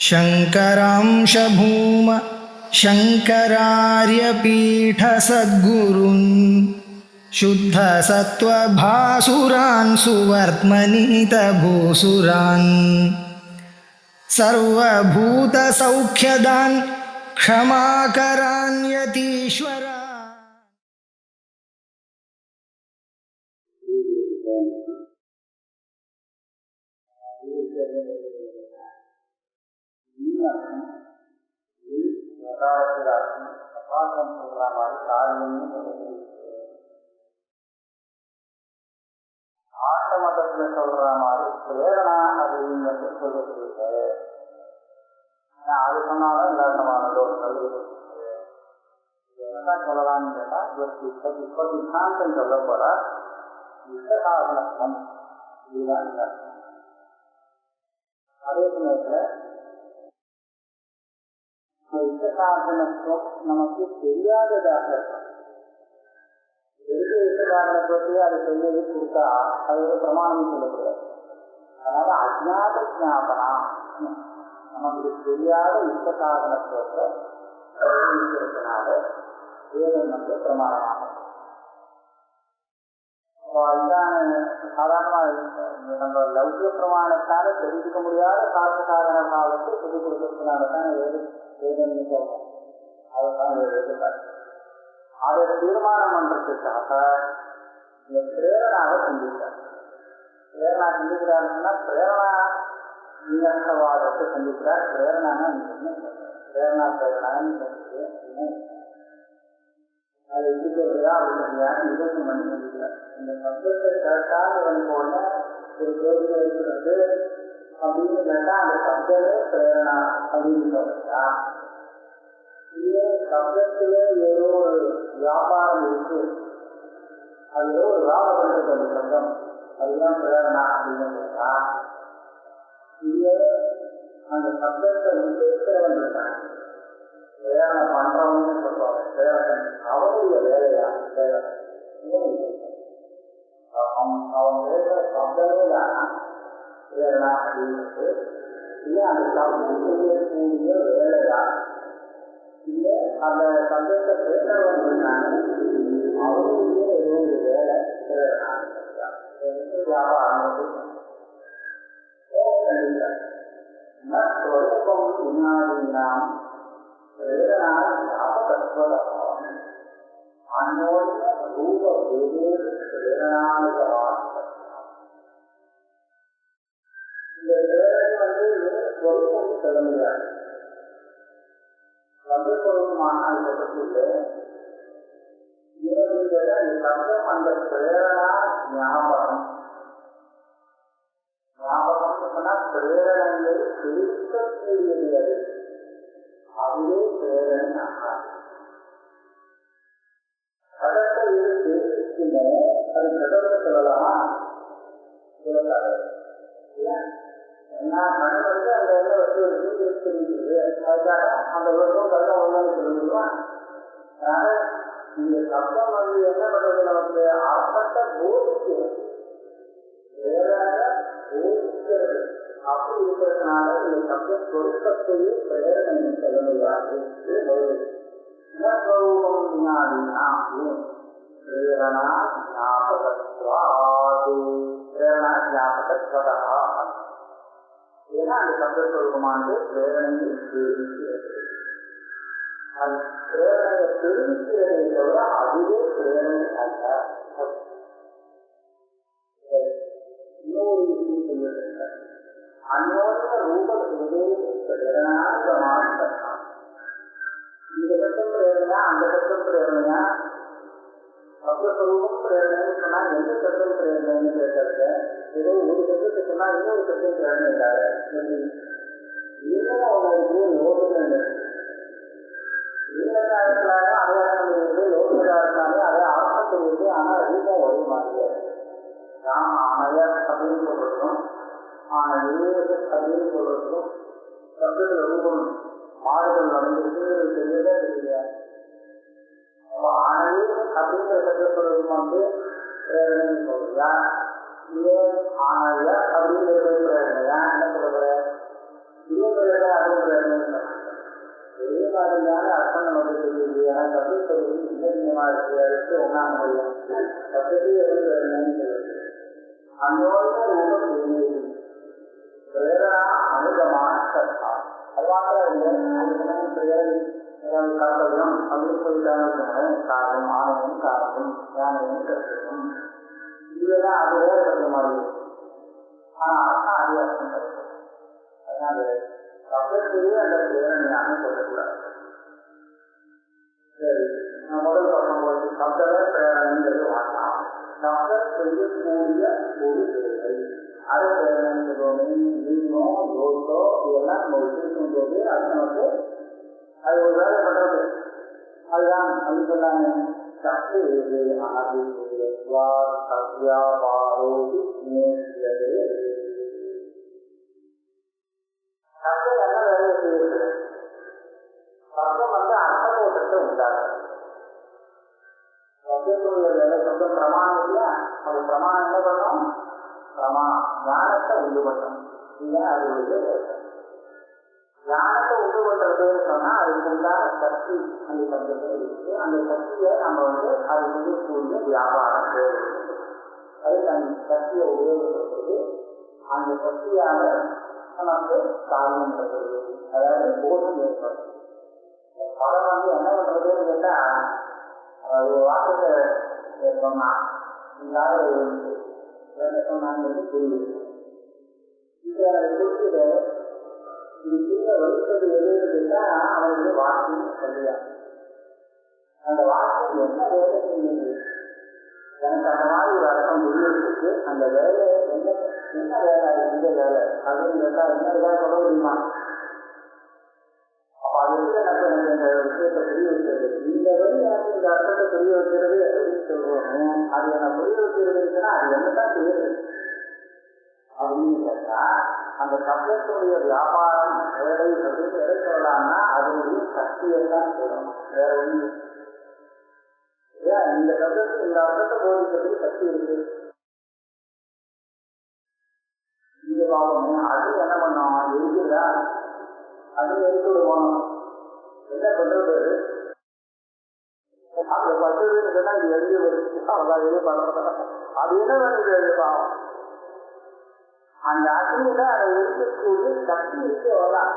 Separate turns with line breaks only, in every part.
शङ्करांश भूम शङ्करार्यपीठसद्गुरून् शुद्धसत्त्वभासुरान् सुवर्त्मनीतभूसुरान् सर्वभूतसौख्यदान् क्षमाकरान् यतीश्वरा।
ஆட்ட மதத்தில் சொல்ற மாதிரி பிரேரணா அப்படிங்கிறது சொல்லிட்டு அது சொன்னாலும் இல்லாதமானதோ என்னதான் சொல்லலாம்னு கேட்டா இப்போ சித்தாந்தம் சொல்ல போற இஷ்டசாதனம் இதுதான். அதே சமயத்துல இஷ்டசாதனத்துவம் நமக்கு தெரியாததாக இருக்கும். இஷ்டசாதனத்துவத்தை அது செய்யவே கொடுத்தா அது ஒரு பிரமாணம் சொல்லக்கூடாது. அதனால அஜ்ஞாத ஞாபனா நமக்கு தெரியாத இஷ்டசாதனத்துவத்தை இருக்கிறதுனால வேதம் வந்து பிரமாணமாகும். சாதாரணமாக நம்ம லௌகிக பிரமாணத்தால தெரிஞ்சுக்க முடியாத சாஸ்திர சாதன பாவத்தை சொல்லிக் கொடுக்கறதுனால தான் வேதம் சொல்றோம். அதுதான் வேதம். அதை தீர்மானம் பண்றதுக்காக இந்த பிரேரணாவை செஞ்சிருக்காரு. பிரேரணா செஞ்சுக்கிறாருன்னா பிரேரணா வியர்த்தவாதத்தை செஞ்சுக்கிறார். பிரேரணான்னா பிரேரணா பிரேரணான்னு சொல்லிட்டு அதை எதிர்க்கிறதா அப்படிங்கிறதா நிகழ்ச்சி பண்ணி செஞ்சுக்கிறார். இந்த சப்தத்தை கேட்டால் இவனுக்கு ஒன்று ஒரு கேள்வி இருக்கிறது அப்படின்னு கேட்டா அந்த சப்தமே பிரேரணா அப்படின்னு சொல்றா. இதே சப்தத்திலே ஏதோ ஒரு வியாபாரம் இருக்கு, அது ஏதோ ஒரு வியாபாரம் இருக்கு அந்த சப்தம், அதுதான் பிரேரணா அப்படின்னு சொல்றா. இதே அந்த சப்தத்தை உத்தேசிக்கிறவன் இருக்கான், பிரேரணை பண்றவன்னு சொல்லுவாங்க. பிரேரணன் அவனுடைய வேலையா பிரேரணை அவன் வேலை சப்தமே தான் பிரேரணா அப்படின்றது. இல்லை அந்த சப்தம் செய்யக்கூடிய வேலையா, இல்லை அந்த சப்தத்தை பேசுறவன் இருக்காங்க அவனுடைய ஏதோ ஒரு வேலை பிரேரணா வியாபாரம் ஸ்வரூபம் புண்ணாதீனாம் பிரேரணா ஞாபகத்வம் அந்யோன்ய ரூப வேதேஷு பிரேரணானுகவான். இந்த பிரேரணை வந்து ஸ்வரூபம் சொல்ல முடியாது. சந்தர்ப்பமான அந்த பற்றியில சப்தம் அந்த பிரேரணா ஞாபகம். ஞாபகம்னு சொன்னா பிரேரணை பிரிக்கக்கூடியது, அதுவே பிரேரணை ஆகாது. கடத்தை இருக்கு அது கடத்தை சொல்லலாமா? சொல்லலாது. ஏன்னா கடவுளுக்கு அந்த எண்ணெய் வச்சு தெரியுது, அதுக்காக அந்த வருஷம் கடவுள் ஒன்றுன்னு சொல்ல முடியுமா? அதனால இந்த சப்தம் வந்து என்ன பண்றது, நமக்கு அர்த்தத்தை போதிக்கிறது, பிரேரணை போதிக்கிறது. அப்படி இருக்கிறதுனால இந்த சப்த சொருக்கத்தையே பிரேரணை சொல்ல முடியாது. பிரேரணா ஞாபகத்வாது பிரேரணா ஞாபகத்வதா. ஏன்னா அந்த சப்தஸ்வரூபமானது பிரேரணையை தெரிவிக்கிறது. அது பிரேரணையை தெரிவிக்கிறதை தவிர அதுவே பிரேரணை அல்ல. இன்னொரு விஷயம் சொல்லியிருக்க அந்யோன்ய ரூப பிரேரணாகமான இந்த பக்கம் பிரேரணையா அந்த பக்கம் பிரேரணையா? சப்தஸ்வரூபம் பிரேரணைன்னு சொன்னா எந்த சப்தம் பிரேரணைன்னு கேட்கறது, ஏதோ ஒரு சப்தத்தை சொன்னா இன்னொரு சப்தம் பிரேரணை இல்லாத இன்னும் அவங்களுக்கு யோசனை ஈழக்காரர்களாக அடையாளம் இருக்கு, யோசனைக்காரர்களாக அதை அர்த்தம் இருக்கு. ஆனால் ரூபம் ஒரே மாதிரியே நாம் ஆணைய அப்படின்னு சொல்றதும் ஆணைய அப்படின்னு சொல்றதும் சப்தத்துல ரூபம் மாறுதல் நடந்திருக்கு தெரியவே தெரியல. ஆணைய அப்படிங்கிற சப்தஸ்வரூபம் வந்து பிரேரணைன்னு சொல்றியா, இதே ஆணைய அப்படிங்கிறது பிரேரணையா? என்ன சொல்ற இதே பிரேரணை அப்படின்னு ஒரே மாதிரியான அர்த்தம் நமக்கு தெரியுது. ஆனால் சப்ஜெக்ட் பகுதி விசேஷமாக இருக்கு. அதுக்கு ஒன்றாம் முடியும் சப்ஜெக்டே எப்படி வரணும்னு சொல்லுது. அந்தோட ரூபம் தெரியுது. பிரேரணா அனுகமான சத்தா அது மாத்திரம் இல்லை. அனுகமும் பிரேரணை கர்த்தவியம் அப்படின்னு சொல்லிட்டாங்க. காரணம் ஆணையம் காரணம் ஞானம் கர்த்தவியம் இதுதான் அது வேறு கருத்து மாதிரி. ஆனால் அர்த்தம் அதே அர்த்தம் கிடைக்கும். அதனால சப்ஜெக்டிலே அந்த பிரேரணையான சொல்லக்கூடாது. சரி, நான் முதல் பக்கம் போது சப்தவ பிரேரணைங்கிறது வாங்கலாம். சப்தம் செய்யக்கூடிய ஒரு வேலை அது பிரேரணை சொல்லுவோம். லீனோ யோகோ இதெல்லாம் நம்ம வச்சிருக்கும் போது அது நமக்கு அது ஒரு வேலை பண்றது. அதுதான் அப்படி சொன்னாங்க. சத்து இது அனது சத்யாபாரோதி நேசியது சத்தம் என்ன வேலையை செய்யுது? சத்தம் அர்த்தபோதத்தை உண்டாக்குது. சத்தியத்துடைய வேலை சத்தம் பிரமாணம் இல்லையா? அது பிரமாணம் என்ன பண்ணும்? ஞானத்தை உண்டு பண்ணும். இதுதான் அதனுடைய வேலை. ஞானத்தை உண்டு பண்றதுன்னு சொன்னா அதுக்கு உண்டான சக்தி அந்த சப்தத்தில் இருக்கு. அந்த சக்தியை நம்ம அது செய்யக்கூடிய வியாபாரம் தேவை. அது அந்த சக்தியை உபயோகப்படுத்துறது. அந்த சக்தியால நமக்கு காரியம் நடக்கிறது. அதாவது போஷம் ஏற்படும். படம் என்ன பண்றதுன்னு கேட்டா அது வாக்கத்தை சொன்னா இந்த இருந்து என்ன சொன்னாங்க புரியுது. இதை குறிப்பிட இது கீழே வலிப்பது எதுன்னு கேட்டா அவனுடைய வாக்கியம் சொல்லுவாங்க. அந்த வாக்கியம் என்ன வேலை செய்யுது? எனக்கு அந்த மாதிரி ஒரு அர்த்தம் புரியுறதுக்கு அந்த வேலை என்ன வேலை எந்த வேலை அப்படின்னு கேட்டா என்ன வேலை சொல்ல முடியுமா? அப்ப அது எனக்கு இந்த விஷயத்தை புரிய வைக்கிறது. இந்த வேலை எனக்கு இந்த அர்த்தத்தை புரிய வைக்கிறது அப்படின்னு சொல்றோம். அது என்ன புரிய வைக்கிறதுன்னா அது என்னதான் செய்யுது அப்படின்னு கேட்டா அந்த சப்தத்துடைய வியாபாரம் வேலை சொல்லிட்டு எதை சொல்லலாம்னா அதனுடைய சக்தியை தான் சொல்லணும். வேற ஒண்ணு இந்த சப்தத்துக்கு இந்த அர்த்தத்தை போதிக்கிறதுக்கு சக்தி இருக்கு. இங்க பாவம் அது என்ன பண்ணோம்? இருக்குதா? அது எடுத்து விடுவோம். என்ன பண்றது? அது பசுன்னு சொன்னா இது எழுதி வருது. அவ்வளவு எது பண்றதா? அது என்ன பண்ணுது? பாவம் அந்த அக்னியில அதை இருக்கக்கூடிய சக்தி இருக்கு. அவ்வளவுதான்.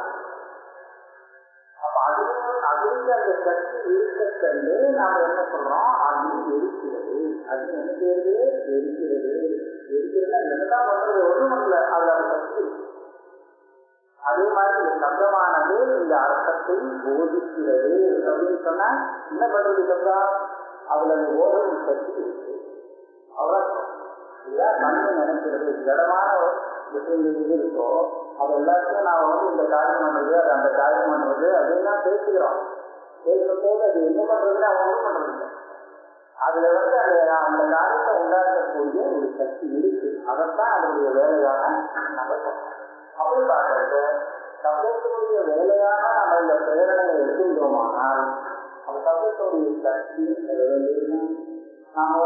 அப்ப அதுக்கு அந்த சக்தி இருக்கன்னு நாம என்ன சொல்றோம்? அக்னி இருக்கிறது. அக்னி என்ன செய்யறது? இருக்கிறது. இருக்கிறது என்னதான் பண்றது? ஒண்ணும் இல்லை. அதுல அந்த சக்தி. அதே மாதிரி இந்த சப்தமானது இந்த அர்த்தத்தை போதிக்கிறது அப்படின்னு சொன்னா என்ன பண்றது? சப்தம் அதுல அந்த போதனை சக்தி இருக்கு. அவ்வளவு இதுதான் மண்ணு நினைக்கிறது. ஜடமான விஷயங்கள் இது இருக்கோ அது எல்லாத்தையும் நான் இந்த காரியம் பண்றது அது அந்த காரியம் பண்றது அப்படின்னா பேசுகிறோம். பேசும்போது அது என்ன பண்றதுன்னு ஒன்றும் பண்றது இல்லை. அதுல அந்த காரியத்தை உண்டாக்கக்கூடிய ஒரு சக்தி இருக்கு. அதைத்தான் அதனுடைய வேலையாக நம்ம அப்படி பார்க்கறது. சப்தத்துடைய வேலையாக நம்ம இந்த பிரேரணையை எடுத்துக்கிட்டோமானால் அந்த சப்தத்துடைய சக்தி நாம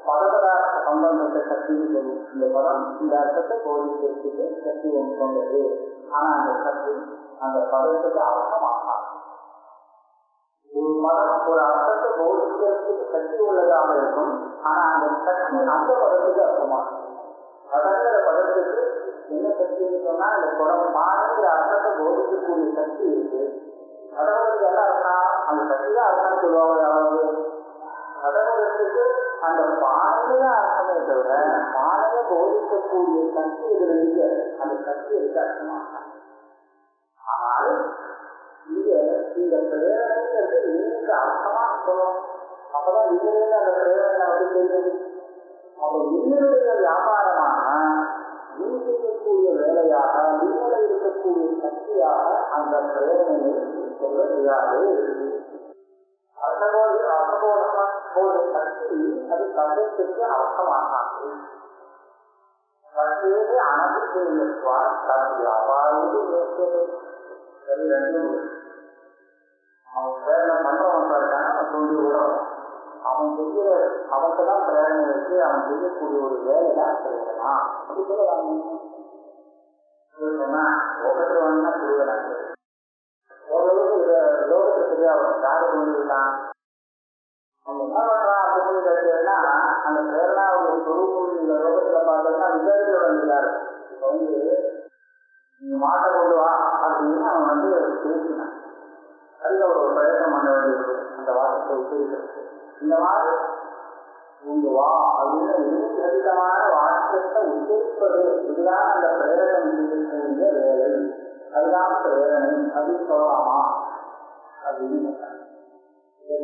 பதபதார்த்த சம்பந்தத்தை சக்தின்னு சொல்லுவோம். இந்த பதம் இந்த அர்த்தத்தை போதிக்கிறதுக்கு சக்தி ஒன்று கொண்டது. ஆனா அந்த சக்தி அந்த பதத்துக்கு அர்த்தமாகாது. ஒரு பதம் ஒரு அர்த்தத்தை போதிக்கிறதுக்கு சக்தி உள்ளதாக இருக்கும். ஆனா அந்த சக்தி அந்த பதத்துக்கு அர்த்தமாகும். பதங்கிற பதத்துக்கு என்ன சக்தின்னு சொன்னா இந்த மாறுங்கிற அர்த்தத்தை போதிக்கக்கூடிய சக்தி இருக்கு. கடவுளுக்கு என்ன அர்த்தம்? அந்த சக்தி தான் அர்த்தம்னு சொல்லுவாங்க. யாராவது கடவுளுக்கு அந்த பானையில அர்த்தமே தவிர பானையை போதிக்கக்கூடிய சக்தி இதுல இருக்கு. அந்த சக்தி இருக்கு அர்த்தமாக. ஆனால் இந்த பிரேரணைங்கிறது இன்னுக்கு அர்த்தமா சொல்லணும். அப்பதான் இன்னும் அந்த பிரேரணை நமக்கு தெரியுது. அப்ப இன்னுடைய வியாபாரமாக நீ செய்யக்கூடிய வேலையாக நீங்கள இருக்கக்கூடிய சக்தியாக அந்த பிரேரணையை சொல்ல முடியாது. அர்த்தபோத சக்தி அது சப்தத்துக்கு அர்த்தமாகாது. சக்தியே அனதிசேயத்வா தன் வியாபாரோடு நேர்த்தது. சரி, ரெண்டும் அவன் பிரேரணை பண்றவன் இருக்கான அவன் சொல்லி விடுறவன். அவனுக்கு தான் பிரேரணை வச்சு அவன் செய்யக்கூடிய ஒரு வேலைதான் பிரேரணா. அப்படி சொல்லலாங்க. சொன்னா ஒவ்வொரு வேணா புரிவதாக ஓரளவுக்கு அந்த பிரேரணாவுடைய சொரூபம் இந்த லோகத்தில் பார்த்தோம்னா விசாரிக்க வேண்டியதா இருக்கு. இப்போ நீ மாட்டை கொண்டு வா அப்படின்னு அவன் பேசினான். அதுக்கு அவர் ஒரு பிரயத்தனம் பண்ண வேண்டியது அந்த வாசத்தை உச்சரிக்கிறது. இந்த மாதிரி கொண்டு வா அப்படின்னு விதவிதமான வாக்கியத்தை உச்சரிப்பது இதுதான் அந்த பிரேரணம் செய்ய வேலை. அதுதான் பிரேரணை அப்படின்னு சொல்லலாமா அப்படின்னு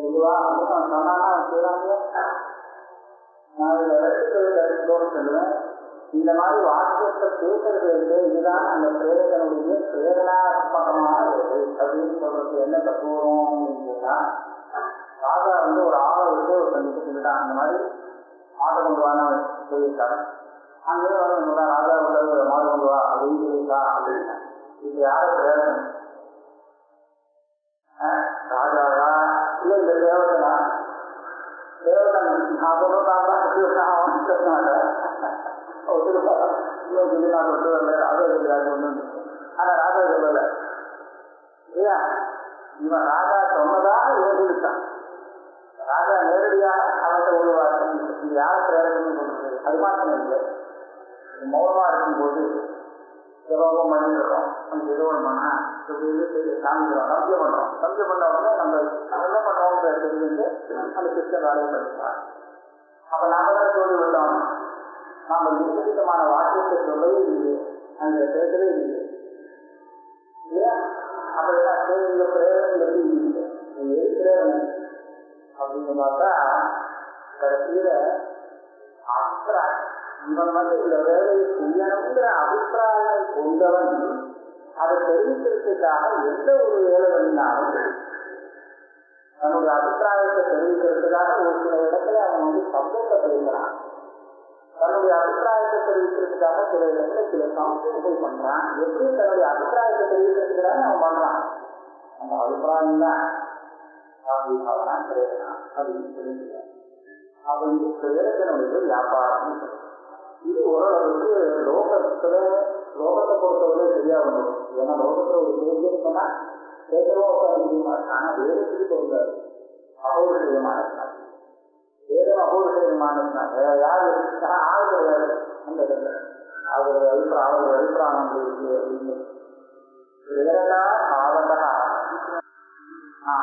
பொதுவா அப்படின்னு அவன் சொன்னான்னா செய்யறாங்க. நான் இதை எடுத்துக்கொண்டு சொல்லுவேன். இந்த மாதிரி வாக்கியத்தை பேசுறது இருக்கு, இதுதான் அந்த பிரேரகனுடைய பிரேரணாத்மகமான வேலை அப்படின்னு சொல்றது என்ன தப்பு வரும் அப்படின்னு சொன்னா, ராஜா ஒரு ஆளை விட்டு ஒரு சந்திப்பு சொல்லிட்டான். அந்த மாதிரி மாட்டை கொண்டு வான்னு சொல்லியிருக்காரு. அங்கே ராஜா ஒரு மாடு கொண்டு வா அப்படின்னு சொல்லியிருக்கா அப்படின்னா இது யார பிரேரணை? ராஜாவா இல்லை இந்த தேவதனா? தேவதன் நான் சொல்றதாங்க சொல்லி நான் சொல்லிட்டு வரல. ராஜா சொல்லியாரு ஒண்ணு. ஆனா ராஜா சொல்லல இல்லையா? இவன் ராஜா சொன்னதாக இவன் இருக்கான். ராஜா நேரடியாக அவர்கிட்ட ஒரு வார்த்தை இது யார் பிரேரகன்னு சொல்றது? அது மாத்திரம் இல்லை. மௌனமா இருக்கும்போது எவ்வளவு மணி இருக்கோம் நம்ம ஏதோ ஒன்று பண்ணா காமிக்கிறோம், நம்பிக்கை பண்றோம். நம்பிக்கை பண்ண உடனே நம்ம என்ன பண்றோம் தெரிஞ்சு அந்த சிஸ்டம் வேலையை படிக்கலாம். அப்ப நாம தான் சொல்லி விட்டோம். நாம விதவிதமான வாக்கியத்தை சொல்லவே இல்லையே, அங்க பேசவே இல்லையே இல்லையா? அப்ப இந்த பிரேரணை இல்லை பிரேரணை அப்படின்னு பார்த்தா கடைசியில அபிப்பிராயம் இவன் இந்த வேலையை செய்யணுங்கிற அபிப்பிராயம் கொண்டவன் அதை தெரிவிக்கிறதுக்காக எந்த ஒரு வேலை பண்ணினாலும் தன்னுடைய அபிப்பிராயத்தை தெரிவிக்கிறதுக்காக ஒரு சில இடத்துல அவன் சப்தத்தை தெரிவிக்கிறான். தன்னுடைய அபிப்பிராயத்தை தெரிவிக்கிறதுக்காக சில இடத்துல சில சம்சயங்கள் பண்றான். எப்படி தன்னுடைய அபிப்பிராயத்தை தெரிவிக்கிறதுக்காக அவன் பண்றான்? அந்த அபிப்பிராயம் தான் அவன் கிடையாது அப்படின்னு தெரிஞ்சுக்கிறான். அப்ப இந்த பிரேரகனுடைய வியாபாரம் இது ஓரளவுக்கு லோகத்தை பொறுத்தவரை சரியா வந்துடும். ஏன்னா லோகத்துல ஒரு பேச்சு சொன்னா கேட்கறோம். ஆனா வேதத்துக்கு பொருந்தாது. அபௌருஷயமான வேதம் அபௌருஷயமானதுனால யாரு ஆள் கிடையாது. அந்த அவருடைய அபிப்பிராயம் அப்படின்னு பிரேரணா பாவகா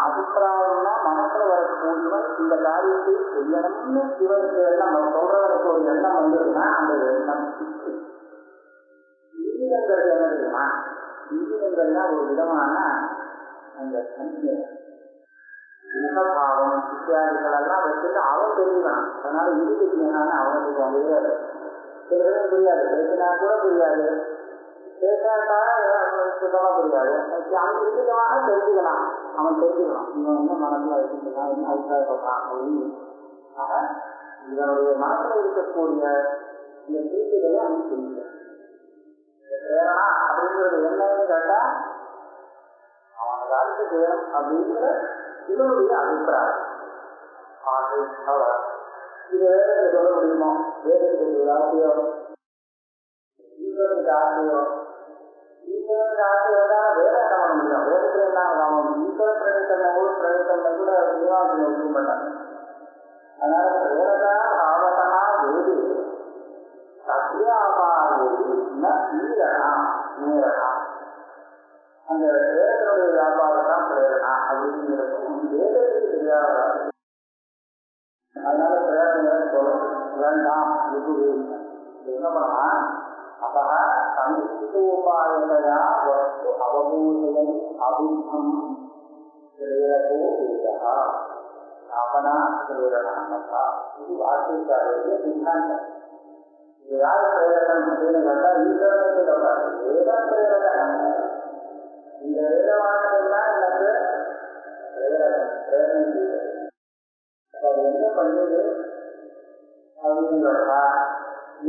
அபிப்பிராயம்னா மனசுல வரக்கூடியவன் இந்த காரியத்தை செய்யணும்னு இவருக்கு எண்ணம் சொல்றவருக்கு ஒரு எண்ணம் வந்ததுன்னா அந்த எண்ணம் இந்திரங்கள் என்ன தெரியுமா? இந்திரங்கள்னா ஒரு விதமான அந்த முகபாவம் இத்தியாதிகள் எல்லாம் வச்சுட்டு அவன் தெரிஞ்சுக்கலாம். அதனால இறுதியான அவனுக்கு வந்துடாது. சில பேரும் புரியாது, பேசினா கூட புரியாது, பேசாட்டா சொல்ல புரியாது. அவன் விதமாக தெரிஞ்சுக்கலாம். அவன் தெரிஞ்சுக்கலாம் இவன் என்ன மனசுல வச்சுக்கலாம், என்ன அபிப்பிராயப்படுறான் அப்படின்னு. ஆக இதனுடைய மனசுல இருக்கக்கூடிய இந்த தீர்ப்புகளை அவன் தெரிஞ்சுக்கலாம். பிரேரணா அப்படிங்கிறது என்னன்னு கேட்டா அவனுக்கு அடுத்து வேணும் அப்படிங்கிற இவனுடைய அபிப்பிராயம். இது வேதத்தை சொல்ல முடியுமோ? வேதத்துக்கு ஆசையம் ஈஸ்வரனுக்கு ஆசையம் ஈஸ்வரனுக்கு ஆசையம் தான் வேத என்ன பண்ண முடியும்? வேதத்துல என்ன ஈஸ்வர பிரவேசம் பிரவேசம் கூட நிர்வாகத்தில் ஒன்றும் பண்ணாங்க. அதனால பிரேரகா பாவகா வேது நேரா அந்த வேதனுடைய வியாபாரம் தான் பிரேரணா அப்படிங்கிறதும் வேதத்துக்கு தெரியாத. அதனால பிரேரணை சொல்ல வேண்டாம். என்ன பண்ணா அப்ப சமீபோபாயா வஸ்து அவபூஷணம் அபித்தம் பிரேரகோ வேதா ஸ்தாபனா பிரேரணா. இது வார்த்தைக்காரருடைய சித்தாந்தம். இது யார் பிரேரகன் அப்படின்னு கேட்டா ஈஸ்வரனுக்கு சொல்றாரு. வேத பிரேரகன். இந்த வேத வார்த்தைதான் எனக்கு பிரேரகன் பிரேரணை செய்வது. அது என்ன பண்ணுது அப்படின்னு சொல்றா.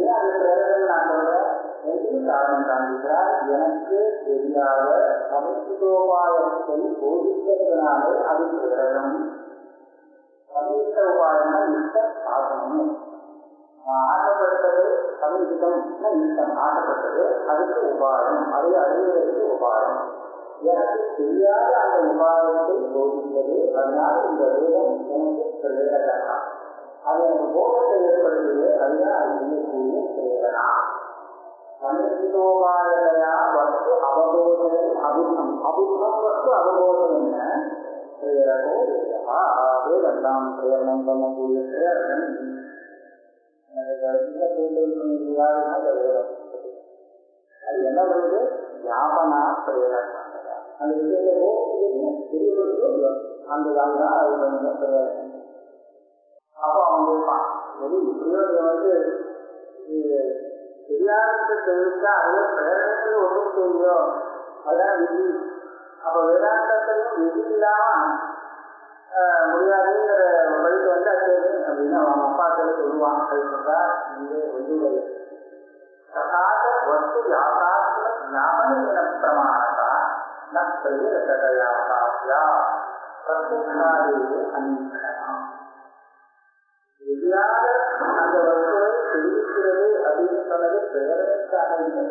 ஏன் அது பிரேரகன் நான் சொல்றேன்? எதுவும் காரணம் காண்பிக்கிறார். எனக்கு தெரியாத சமீபோபாயத்தை போதிக்கிறதுனாலே அது பிரேரகம். சமீப உபாயம்னா இஷ்ட சாதனம். ஆசைப்பட்டது சமீபம் இஷ்டம். ஆசைப்பட்டது அதுக்கு உபாயம், அதை அடைவதற்கு உபாயம். எனக்கு தெரியாத அந்த உபாயத்தை போதித்தது. அதனால் இந்த வேதம் எனக்கு பிரேரகா அது எனக்கு போகத்தை ஏற்படுகிறது. அதுதான் அது செய்யக்கூடிய பிரேரணா. மனிதோபாயா வஸ்து அவபோதனை அபுத்தம். அபுத்தம் வஸ்து அவபோதம் என்ன? பிரேரகோ வேதா. வேதம் பிரேரணம் பண்ணக்கூடிய பிரேரணம். அது என்ன பண்ணுது? வியாபனா பிரேரணம். அந்த விஷயத்தை அந்த தான் அது பண்ணுங்க பிரேரணம். அப்போ அவன் கேட்பான், இப்படியோ வந்து தெரியாத தெரிவித்தா அதே பிரேரணத்தில் ஒன்றும் தெரியும். அதான் விதி. அப்போ வேதாந்தத்திலையும் விதி இல்லாம முடியாதுங்கிற வழிக்கு வந்து அது அப்படின்னு அவன் அப்பாக்களை சொல்லுவான். அது சொல்றா இங்கே வெள்ளிகள் சகாத வஸ்து யாத்தாத்ம ஞாபக பிரமாணத்தா ந பிரேரகதையாத்தாத்யா பிரத்யக்ஷாதேவே அநீக்ஷணம். தெரியாத அந்த வஸ்துவை தெரிவிக்கிறது அப்படின்னு சொன்னது பிரேரகத்துக்காக இல்லை,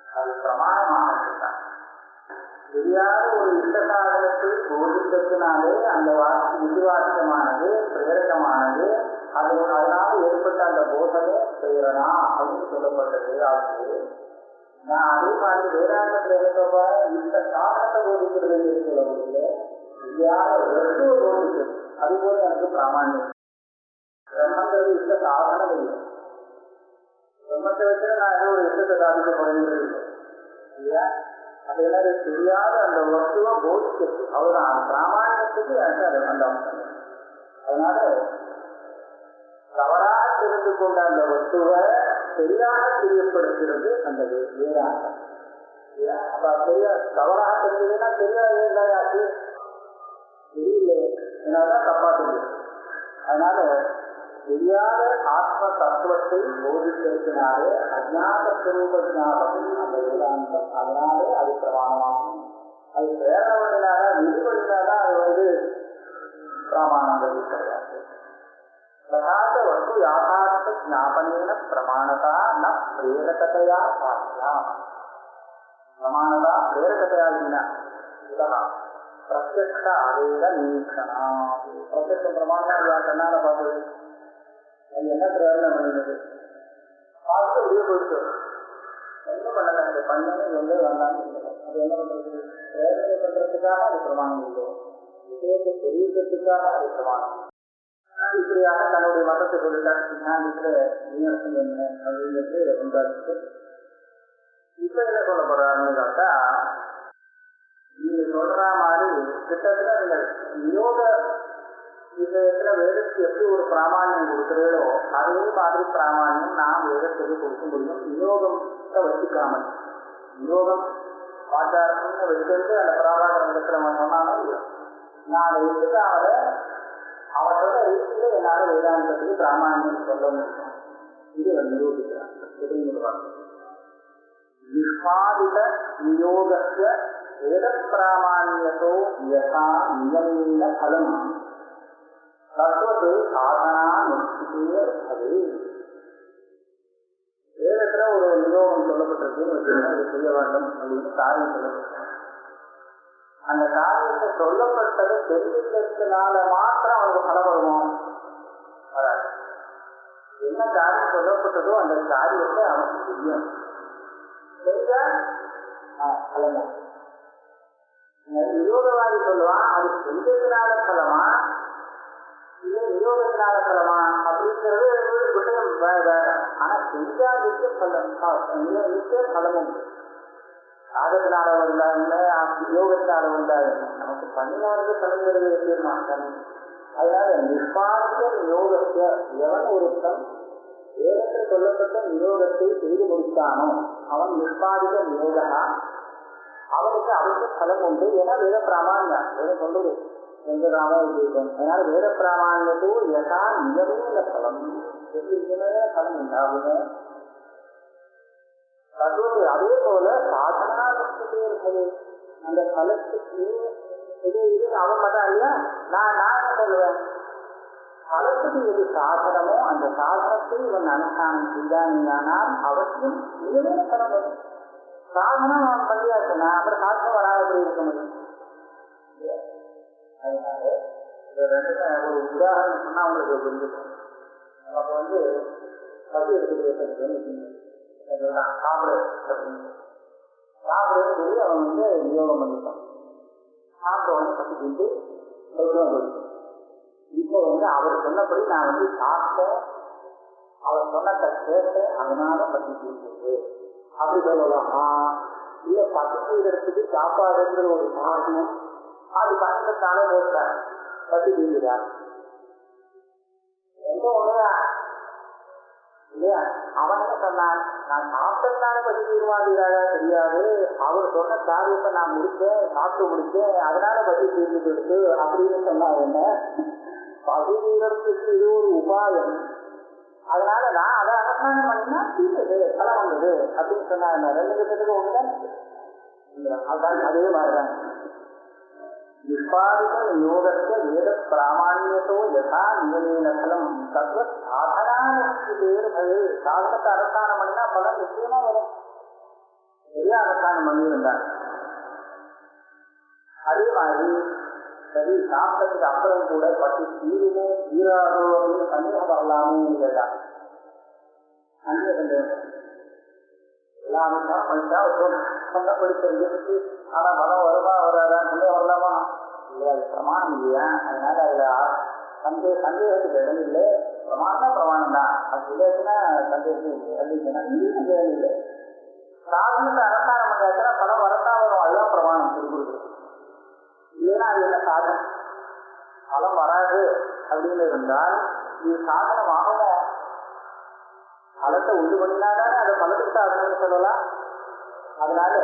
அது பிரமாணமாக இருந்தான். தெரியாத ஒரு இஷ்ட சாதனத்தை போதித்தத்தினாலே அந்த விசுவாசமானது பிரேரகமானது. அதனால ஏற்பட்ட அந்த போதனை பிரேரணா அப்படின்னு சொல்லப்பட்டது. ஆகுது நான் அதே மாதிரி வேதாந்த பிரேரக இந்த சாதனத்தை போதிக்கிறது சொல்ல முடியல, தெரியாத வஸ்துவை போதிக்கிறது. அதுபோல எனக்கு பிராமணியம். பிரம்மங்கிறது இஷ்ட சாதனம் இல்லை. பிரம்மத்தை வச்சு நான் ஏதோ ஒரு இஷ்டத்தை சாதிக்க போகிறது இல்லையா? அது எனக்கு தெரியாத அந்த வஸ்துவை போதிக்கிறது. அவர்தான் பிராமணியத்துக்கு எனக்கு அது அந்த அம்சம். அதனால தவறாக தெரிந்து கொண்ட அந்த வஸ்துவை சரியாக தெரியப்படுத்துகிறது அந்த வேதாந்தம். அப்ப தெரிய தவறாக தெரிஞ்சதுன்னா தெரியாது இல்லையாச்சு தெரியல, என்னால்தான் தப்பா தெரியும். அதனால தெரியாத ஆத்ம தத்துவத்தை போதிக்கிறதுனாலே அஜான ஸ்வரூப ஞாபகம் அந்த வேதாந்தம். அதனாலே அது பிரமாணமாகும். அது வேற வழியாக விதி வழியாதான் அது வந்து பிரமாணங்கள் கிடையாது. பிரகாச வஸ்து யாதார்த்த ஞாபகேன பிரமாணதா ந பிரேரகதையா சாத்தியா. பிரமாணதா பிரேரகதையா இல்லைன்னா பிரத்யக்ஷ ஆவேத நீக்ஷணா. பிரத்யக்ஷ பிரமாணம் கண்ணால பார்த்தது அது என்ன பிரயோஜனம் பண்ணினது? பார்த்து வெளியே போயிட்டு என்ன பண்ணல, அந்த பண்ணு எங்க வேண்டாம்னு சொல்லல. அது என்ன பண்றது? பிரயோஜனம் பண்றதுக்காக அது பிரமாணம் இல்லை, விஷயத்தை தெரிவிக்கிறதுக்காக அது பிரமாணம். இப்படியாக தன்னுடைய மதத்தை சொல்லிட்டார். சித்தாந்தத்துல விமர்சனம் என்ன அப்படிங்கிறது உண்டாச்சு. இப்ப என்ன சொல்ல போறாருன்னு பார்த்தா, நீங்க சொல்ற மாதிரி கிட்டத்தட்ட நீங்க யோக விஷயத்துல வேதத்துக்கு எப்படி ஒரு பிராமான்யம் கொடுக்குறீங்களோ அதே மாதிரி பிராமான்யம் நான் வேதத்துக்கு கொடுக்க முடியும். வியோகத்தை வச்சுக்காமல் வியோகம் ஆச்சாரம்னு வச்சுட்டு அந்த பிராபாகரத்துல சொன்னாலும் இல்லை, நான் அதை வச்சுட்டு அவரோட ரீதியில என்னால வேதாந்தத்துக்கு பிராமான்யம் சொல்ல முடியும். இது நிரூபிக்கிறார். நிஷ்பாதித நியோகஸ்ய வேத பிராமான்யத்தோ யதா நியமேன பலம் தத்துவத்தை சாதனா நிச்சயே அது. வேதத்துல ஒரு நியோகம் சொல்லப்பட்டிருக்கு, அது செய்ய வேண்டும் அப்படின்னு காரியம் சொல்லப்பட்டிருக்கு. அந்த காரியத்தை சொல்லப்பட்டதை தெரிவிக்கிறதுனால மாத்திரம் அவனுக்கு பலம் வருமோ? வராது. என்ன காரியம் சொல்லப்பட்டதோ அந்த காரியத்தை அவனுக்கு தெரியும். பலமா விரோதவாதி சொல்லுவான், அது செஞ்சதுனால பலமா இது விரோதத்தினால பலமா அப்படிங்கிறது விஷயம் வேற. ஆனா செஞ்சா நிச்சயம் பலம், நிச்சயம் பலமும் ஆகத்தினால வந்தா என்ன, யோகத்தினால வந்தா என்ன, நமக்கு பண்ணினவருக்கு பலங்கிறது தீர்மானம். அதனால நிஷ்பாதித யோகத்தை எவன் ஒருத்தன் வேதத்தில் சொல்லப்பட்ட நியோகத்தை செய்து முடித்தானோ அவன் நிஷ்பாதித நியோகா, அவனுக்கு அவருக்கு பலம் உண்டு. ஏன்னா வேத பிராமான்யம் வேதம் சொல்றது எந்த ராமம். அதனால வேத பிராமான்யத்தோ யதா நியமேன பலம், எப்படி நியமேன பலம் உண்டாகுங்க. தத்துவத்தை அதே போல சாதனா இருக்கிறது. அந்த பலத்துக்கு இது அவன் மட்டும் இல்ல, நான் என்ன சொல்லுவேன், பலத்துக்கு எது சாதனமோ அந்த சாதனத்தை இவன் அனுஷ்டானம் செய்தானால் அவசியம் நியமேன பலம் வரும். சாதனம் அவன் பண்ணியாச்சுன்னா அப்புறம் சாதனம் வராத எப்படி இருக்க முடியும்? அதனால ஒரு உதாரணம் சொன்னா உங்களுக்கு புரிஞ்சுக்கணும். நமக்கு வந்து பசி எடுத்துக்கிறதுன்னு சாப்பிடு அப்படின்னு சாப்பிடுன்னு சொல்லி அவன் வந்து விநியோகம் பண்ணிட்டான். சாப்பிட வந்து பசிக்கிட்டு சௌக்கியம் போயிட்டு இப்போ வந்து அவர் சொன்னபடி நான் வந்து சாப்பிட்டேன், அவர் சொன்னதை கேட்டேன், அதனால பசிக்கு இருக்குது அப்படி சொல்லலாமா? இல்லை பசிக்கிறதுக்கு சாப்பாடுங்கிற ஒரு காரணம் அது கஷ்டத்தாலே போட்டார் பசி தீங்குறார் எந்த ஒண்ணுதான் இல்லையா? அவன் என்ன சொன்னான், நான் சாப்பிட்டதுனால பசி தீர்வாதியாக தெரியாது, அவர் சொன்ன காரியத்தை நான் முடிச்சேன், சாப்பிட்டு முடிச்சேன், அதனால பசி தீர்ந்து போயிடுது அப்படின்னு சொன்னா என்ன? பசி தீரத்துக்கு இது ஒரு உபாயம், அதனால நான் அதை அனுஷ்டானம் பண்ணினா தீர்ந்தது பலம் வந்தது அப்படின்னு சொன்னா என்ன? ரெண்டு கிட்டத்துக்கு ஒண்ணுதான். அதே மாதிரிதான் நிஷ்பாதித யோகத்தை வேத பிராமான்யத்தோ யதா நியமேன பலம் தத்துவ சாதனானு சாதனத்தை அனுஷ்டானம் பண்ணினா பலம் நிச்சயமா வரும். சரியா அனுஷ்டானம் பண்ணியிருந்தார். அதே மாதிரி சரி சாப்பிட்டதுக்கு அப்புறம் கூட பற்றி தீருமோ தீராதோ அப்படின்னு சந்தேகம் வரலாமே இல்லையா? அங்கே சந்தேகம் எல்லாமே பண்ணிட்டா சொன்னபடி ஆனா பலம் வருமா வராதான் சந்தேகம் வரலாமா? இல்லை, அது பிரமாணம் இல்லையா? அதனால அதுல சந்தேகத்துக்கு இடம் இல்லை. பிரமாணம் பிரமாணம் தான். அது இல்லைன்னா சந்தேகத்துக்கு இல்லைன்னா இங்கேயும் சந்தேகம் இல்லை. சாதனத்தை அனுஷ்டானம் பண்ணாச்சுன்னா பலம் வரத்தான் வரும். அதுதான் பிரமாணம் கொடுக்குறது. இல்லைன்னா அது என்ன சாதனம்? பலம் வராது அப்படின்னு இருந்தால் இது சாதனம் ஆகல. பலத்தை உண்டு பண்ணினாதானே அதை பலத்துக்கு சாதனம்னு சொல்லலாம். அதனால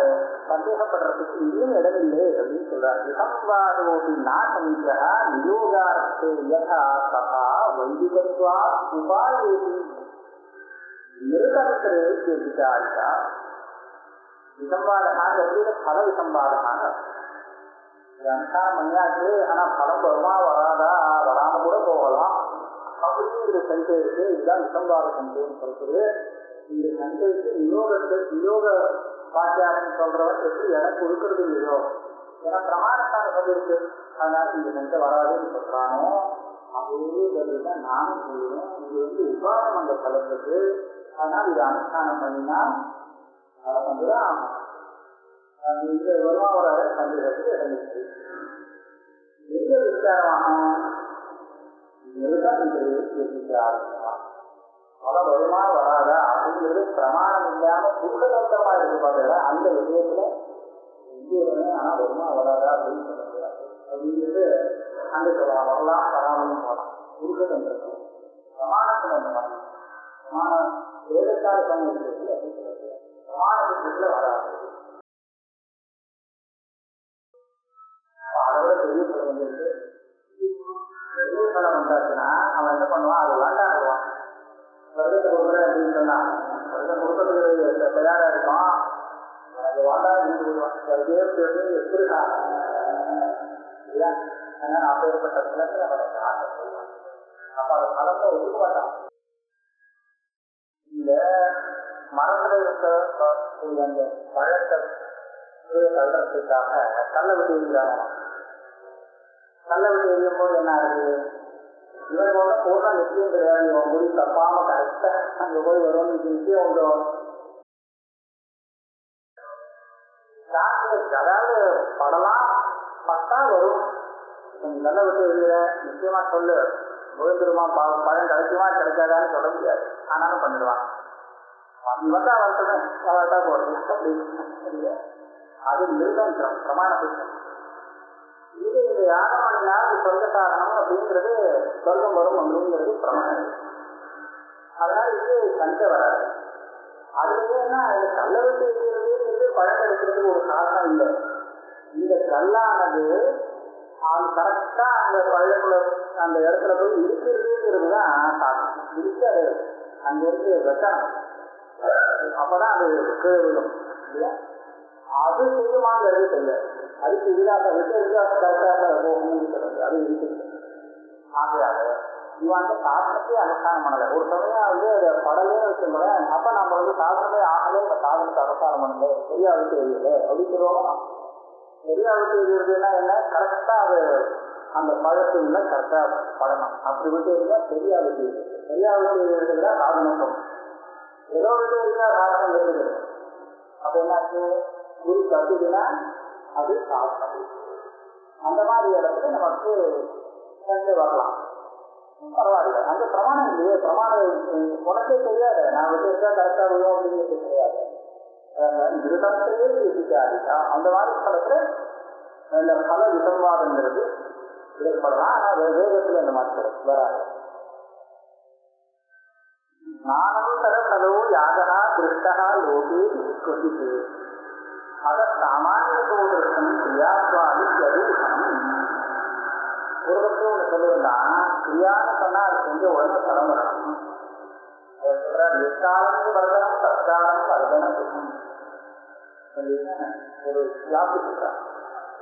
சந்தேகப்படுறதுக்கு இன்னும் இடமில்லை அப்படின்னு சொல்றாரு. விசம்வாதோபி நாசமிக்கிரா நியோகார்த்தே யதா ததா வைதிகத்வா உபாயேதி நிருதத்திரே கேட்டுட்டாச்சா. விசம்வாதகாங்கிறது பல விசம்வாதகாங்க. அனுஷ்டானம் பண்ணியாச்சு, ஆனா பலம் வருமா வராதா, வராம கூட போகலாம் அப்படிங்கிற சங்கை இருக்கு. இதுதான் விசம்பாத சங்கைன்னு சொல்றது. இந்த சங்கைக்கு நியோக பாக்கியாருன்னு சொல்றவன் எப்படி எனக்கு கொடுக்கறது இல்லையோ, ஏன்னா பிரமாணத்தான சொல்லிருக்கு, அதனால இந்த சங்கை வராதுன்னு சொல்றானோ அதே பதில்தான் நானும் சொல்லுவேன். இது வந்து உபாயம் அந்த பலத்துக்கு. அதனால இது அனுஷ்டானம் பண்ணினா அதை வந்துதான் இந்த வருமா வராத சந்தேகத்துக்கு இறங்கிச்சு. எந்த விசாரமாகும் பலம் வருமா வராதா அப்படிங்கிறது பிரமாணம் இல்லாம புத்தகத்தமா இருக்கு பார்த்தா அந்த விஷயத்துல எங்கேயுமே ஆனா வருமா வராதா அப்படின்னு சொல்ல முடியாது. அப்படிங்கிறது அங்க சொல்லலாம், வரலாம் வராமன்னு போகலாம். புத்தகன்றது பிரமாணத்துல அந்த மாதிரி பிரமாணம் வேதத்தால் சமூகத்தில் அப்படின்னு சொல்ல முடியாது. பிரமாணத்துல வராது. அதை விட பெரிய பலம் வந்துருக்கு. பெரிய பலம் வந்தாச்சுன்னா அவன் என்ன பண்ணுவான், அது வேண்டாடுவான். வருடத்தை கொடுக்குறேன் அப்படின்னு சொன்னா வருடம் கொடுக்கறதுக்கு தயாரா இருக்கும். அது வேண்டா இருந்து விடுவான். எப்படி இல்லையா? அதனால அப்பேற்பட்ட பலத்தை அவனுக்கு ஆசை சொல்லுவான். அப்ப அந்த பலத்தை ஒதுக்க மாட்டான். இந்த மரத்துல இருக்க அந்த பழத்தை தள்ளுறதுக்காக கல்லை விட்டு எரிஞ்சாங்க. கல்லை விட்டு எரியும் போது என்ன ஆகுது, இவன் போல போனா நிச்சயம் கிடையாது, இவன் போய் தப்பாம கரெக்டா அங்க போய் வரும்னு நிச்சயம் உண்டு. அதாவது படலாம் பட்டா வரும். கல்லை விட்டு எரியிற நிச்சயமா சொல்லு, விழுந்துருமா பழம் கிடைக்குமா கிடைக்காதான்னு சொல்ல முடியாது. ஆனாலும் பண்ணிடுவான். வந்தா வரட்டும், வரட்டா போறது அப்படின்னு அது நிர்பந்தம் பிரமாணத்துக்கு. இது இந்த யாகம் பண்ணினால் சொந்த சாதனம் அப்படிங்கிறது சொர்க்கம் வரும் அப்படிங்கிறது பிரமாணம். அதனால இது சண்டை வராது. அதுக்கு என்ன இந்த கல்லை விட்டு இருக்கிறது பழக்கம் எடுக்கிறதுக்கு ஒரு சாதனம் இல்லை. இந்த கல்லானது அது கரெக்டா அந்த பழக்குள்ள அந்த இடத்துல போய் இருக்கிறதுங்கிறது தான் சாதனம். இருக்காது அங்கிருந்து வைக்கணும், அப்பதான் அது கீழே விடும் இல்லையா? அது செய்யுமாங்கிறது தெரியாது. அதுக்கு எதிராக போகணும்னு சொல்றது அது இருக்குது. ஆகையாக இவன் அந்த சாதனத்தை அனுஷ்டானம் பண்ணல. ஒரு சமயம் வந்து அதை படலே வச்சுருந்தேன், அப்ப நம்ம வந்து சாதனமே ஆகலே இந்த சாதனத்தை அனுஷ்டானம் பண்ணல, சரியா விட்டு எரியல அப்படின்னு சொல்லுவோம். சரியா விட்டு எரியறதுன்னா என்ன, கரெக்டா அது அந்த பழத்துள்ள கரெக்டாக படணும். அப்படி விட்டு இருந்தால் சரியா விட்டு இருக்கு. சரியா விட்டு இருக்கிறதா சாதனம். ஏதோ விட்டு இருந்தா சாதனம் இருக்குது. அப்போ என்னாச்சு, குரு கட்டுதுன்னா அது சாதனம். அந்த மாதிரி இடத்துல நமக்கு சென்று வரலாம். பரவாயில்ல. அந்த பிரமாணம் இல்லையே, பிரமாணம் உனக்கே தெரியாது. நான் விட்டு இருந்தா கரெக்டாக விழுவோம் அப்படிங்கிறது தெரியாது. இருதத்திலே யோசிக்காது. அந்த மாதிரி படத்துல இந்த பல விசம்வாதங்கிறது ஏற்படலாம். ஆனால் வேகத்தில் அந்த மாதிரி வராது. நானந்தர கலோ யாகா திருஷ்டா லோகே கொதித்து அத சாமானியத்தோதற்கும் கிரியாத்வாதி ஜதுகம். ஒரு பற்றி ஒன்று சொல்லுவா, கிரியான்னு சொன்னா அது கொஞ்சம் உடனே தலைமுறணும். அதை சொல்றாரு, எக்காலம் வர்தனம் தற்காலம் வர்தனம். ஒரு கிளாஸ் சொல்றான்.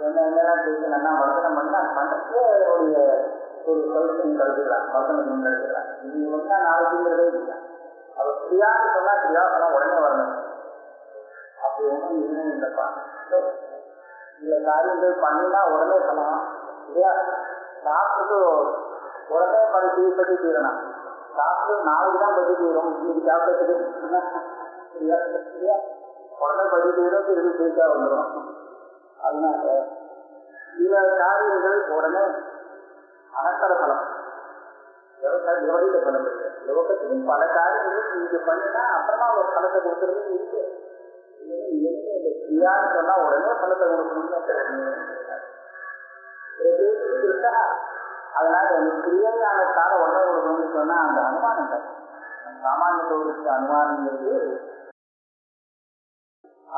என்னெல்லாம் கேட்கணும்னா வர்த்தனம் பண்ணா பண்றதுக்கே ஒரு சொல்யூஷன் கிடைக்கிறான். வர்த்தனம் கிடைக்கிறான். இது வந்து நாளைக்குங்கிறதே இல்லை. அவர் கிரியான்னு சொன்னா கிரியாசனம் உடனே வரணும். அப்படி ஒன்றும் இன்னும் இல்லைப்பா. இந்த காரியங்கள் பண்ணினா உடனே பண்ணலாம் இல்லையா? சாப்பிட்டு உடனே பற்றி தீரணும். சாப்பிட்டு நாளைக்கு தான் பற்றி தீரும். இன்னைக்கு சாப்பிட்டதுக்கு உடனே பற்றி தீரும், திரும்பி சீட்டா வந்துடும். அதனால சில காரியங்கள் உடனே அனந்தர பலம், விபரீத பலம் இருக்கு. லோகத்திலும் பல காரியங்கள் நீங்க பண்ணினா அப்புறமா ஒரு பலத்தை கொடுக்கறது இருக்கு. கிரியான்னு சொன்னா உடனே பலத்தை கொடுக்கணும்னு. அதனால கிரியையானத்தால உடனே கொடுக்கணும்னு சொன்னா அந்த அனுமானம் தான். சாமானியத்தோடு அனுமானங்கிறது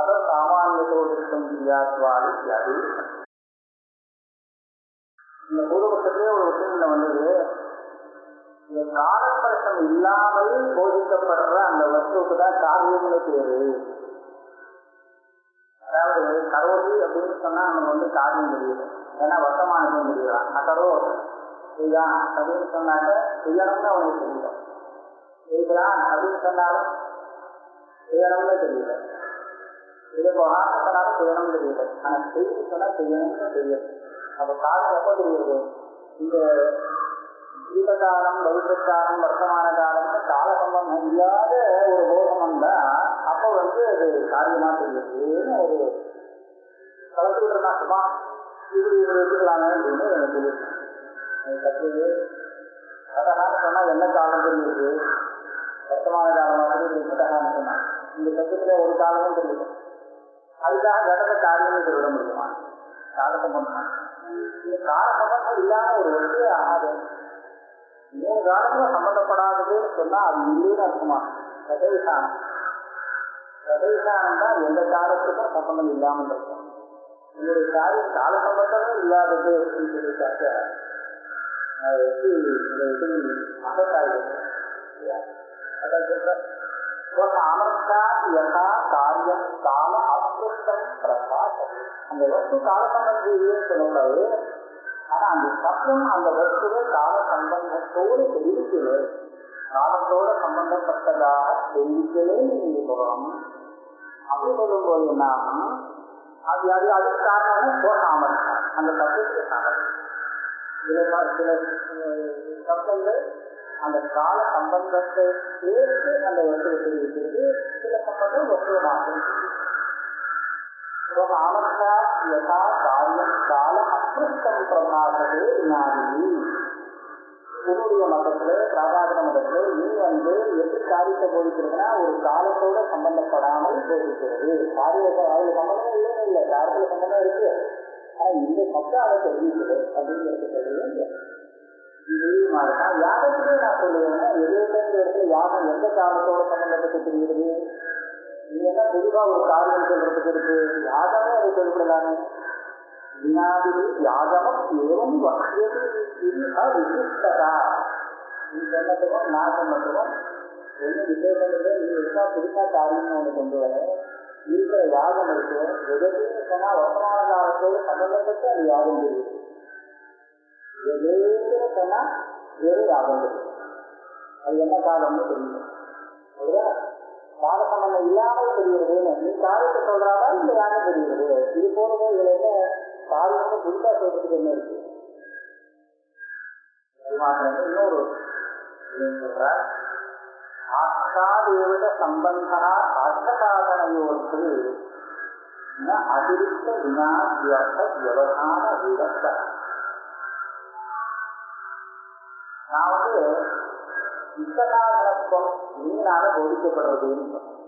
அதை சாமானியத்தோடு கிரியாத்வாதி அது. இந்த பூர்வபட்சத்திலே ஒரு விஷயம் வந்தது. இந்த காலப்பழக்கம் இல்லாமல் போதிக்கப்படுற அந்த வஸ்துக்கு தான் காரியம்னு பேரு. அதாவது கரோதி அப்படின்னு சொன்னா நமக்கு வந்து காரியம் தெரியுது. ஏன்னா வர்த்தமானதும் தெரியுதான். அக்கரோ இதுதான் அப்படின்னு சொன்னாக்க செய்யணும்னு அவனுக்கு தெரியல. செய்கிறான் அப்படின்னு சொன்னாலும் செய்யணும்னு தெரியல. இதை சொன்னாலும் செய்யணும்னு தெரியல. ஆனால் செய்து சொன்னா செய்யணும்னு தெரியல. அப்போ காலம் எப்போ தெரியுது? இந்த ஜீவகாலம், பௌத்தகாலம், வர்த்தமான காலம்னு கால சம்பந்தம் இல்லாத ஒரு போதம் வந்தா அப்போ வந்து அது காரியமா தெரியுதுன்னு ஒரு கலந்துக்கிட்டு இருந்தா இப்படி எடுத்துக்கலாமே அப்படின்னு எனக்கு தெரியுது. கற்றுது கதகான்னு சொன்னா என்ன காலம் தெரியுது? வர்த்தமான காலம் மாதிரி கதகான்னு சொன்னா இந்த சத்தத்துல ஒரு காலமும் தெரியுது. அதுக்காக கடந்த காரியமே சொல்ல முடியுமா? கால சம்பந்தம் இந்த கால சம்பந்தம் இல்லாத ஒரு வந்து அது 3 காலங்களும் சம்பந்தப்படாததுன்னு சொன்னா அது இல்லைன்னு அர்த்தமா? சதவிசானம். சதவிசானம் தான் எந்த காலத்துக்கும் சம்பந்தம் இல்லாமல் இருக்கும். என்னுடைய காரியம் கால சம்பந்தமும் இல்லாதது அப்படின்னு சொல்லிட்டாக்க அகத்தாயிருக்கு. அதான் சொல்றேன், அமர்த்தா யதா காரியம் கால அப்ருஷ்டம் பிரகாசம். அந்த வஸ்து கால சம்பந்தம் இல்லைன்னு சொல்லக்கூடாது. ஆனா அந்த சப்தம் அந்த வஸ்துவை கால சம்பந்தத்தோடு தெரிவிக்கல, காலத்தோட சம்பந்தப்பட்டதாக தெரிவிக்கலே நீங்க சொல்லணும். அப்படி சொல்லும்போது என்ன ஆகும்? அது அது அதுக்கு காரணம் போகாமல் அந்த சப்தத்துக்கு காரணம். சில சப்தங்கள் அந்த கால சம்பந்தத்தை சேர்த்து அந்த வஸ்துவை தெரிவிக்கிறது. சில சம்பந்தம் வஸ்துவை மாற்றம் ஆமர்த்தா யதா காரியம் கால அப்ருஷ்டம் பிரகாசத்தே வினாதி. உன்னுடைய மதத்துல பிராகாசன மதத்துல நீ வந்து எப்படி காரியத்தை போதிக்கிறதுனா ஒரு காலத்தோட சம்பந்தப்படாமல் போதிக்கிறது. காரியத்தை அதுல சம்பந்தமே இல்லைன்னு இல்லை, காலத்துல சம்பந்தம் இருக்கு. ஆனா இந்த சப்தம் அதை தெரிவிக்குது அப்படிங்கிறது சொல்லுது. இது மாதிரிதான் யாகத்திலே நான் சொல்லுவேன்னா எதுவுமே இடத்துல யாகம் எந்த காலத்தோட சம்பந்தப்பட்டு தெரிகிறது? நீ என்ன தெளிவா ஒரு காரியம் சொல்றதுக்கு இருக்கு, யாகமே அதை சொல்லப்படலாமே. வினாதிலே யாகமும் ஏவம் வசியது விசிஷ்டதா. நீ சொன்னதுக்கும் நான் சொன்னதுக்கும் ஒன்றும் விசேஷம் இல்லை. நீ எதுனா புதுசா காரியம்னு ஒன்று கொண்டு வர இருக்கிற யாகம் இருக்கு. எதுன்னு சொன்னா வர்த்தமான காலத்தோடு சம்பந்தப்பட்டு அது யாகம் தெரியுது. எதுன்னு சொன்னா வேறு யாகம் தெரியும். அது என்ன காலம்னு தெரியும். கால சம்பந்தம் இல்லாமல் தெரிகிறதுன்னு நீ காரியத்தை சொல்றாதா இந்த யாகம் தெரிகிறது. இது போலவே இதுல என்ன காரியம்னு புதுசா சொல்றதுக்கு என்ன இருக்கு? அது மாத்திரம் இன்னொரு சொல்றார், சாட்சாதேவத சம்பந்தா அர்த்தசாதனையோர்க்கு அதிருப்த வினாத்யர்த்த வியவதான விதத்த. நான் இஷ்டசாதனத்துவம் நீனால போதிக்கப்படுறதுன்னு சொல்றேன்.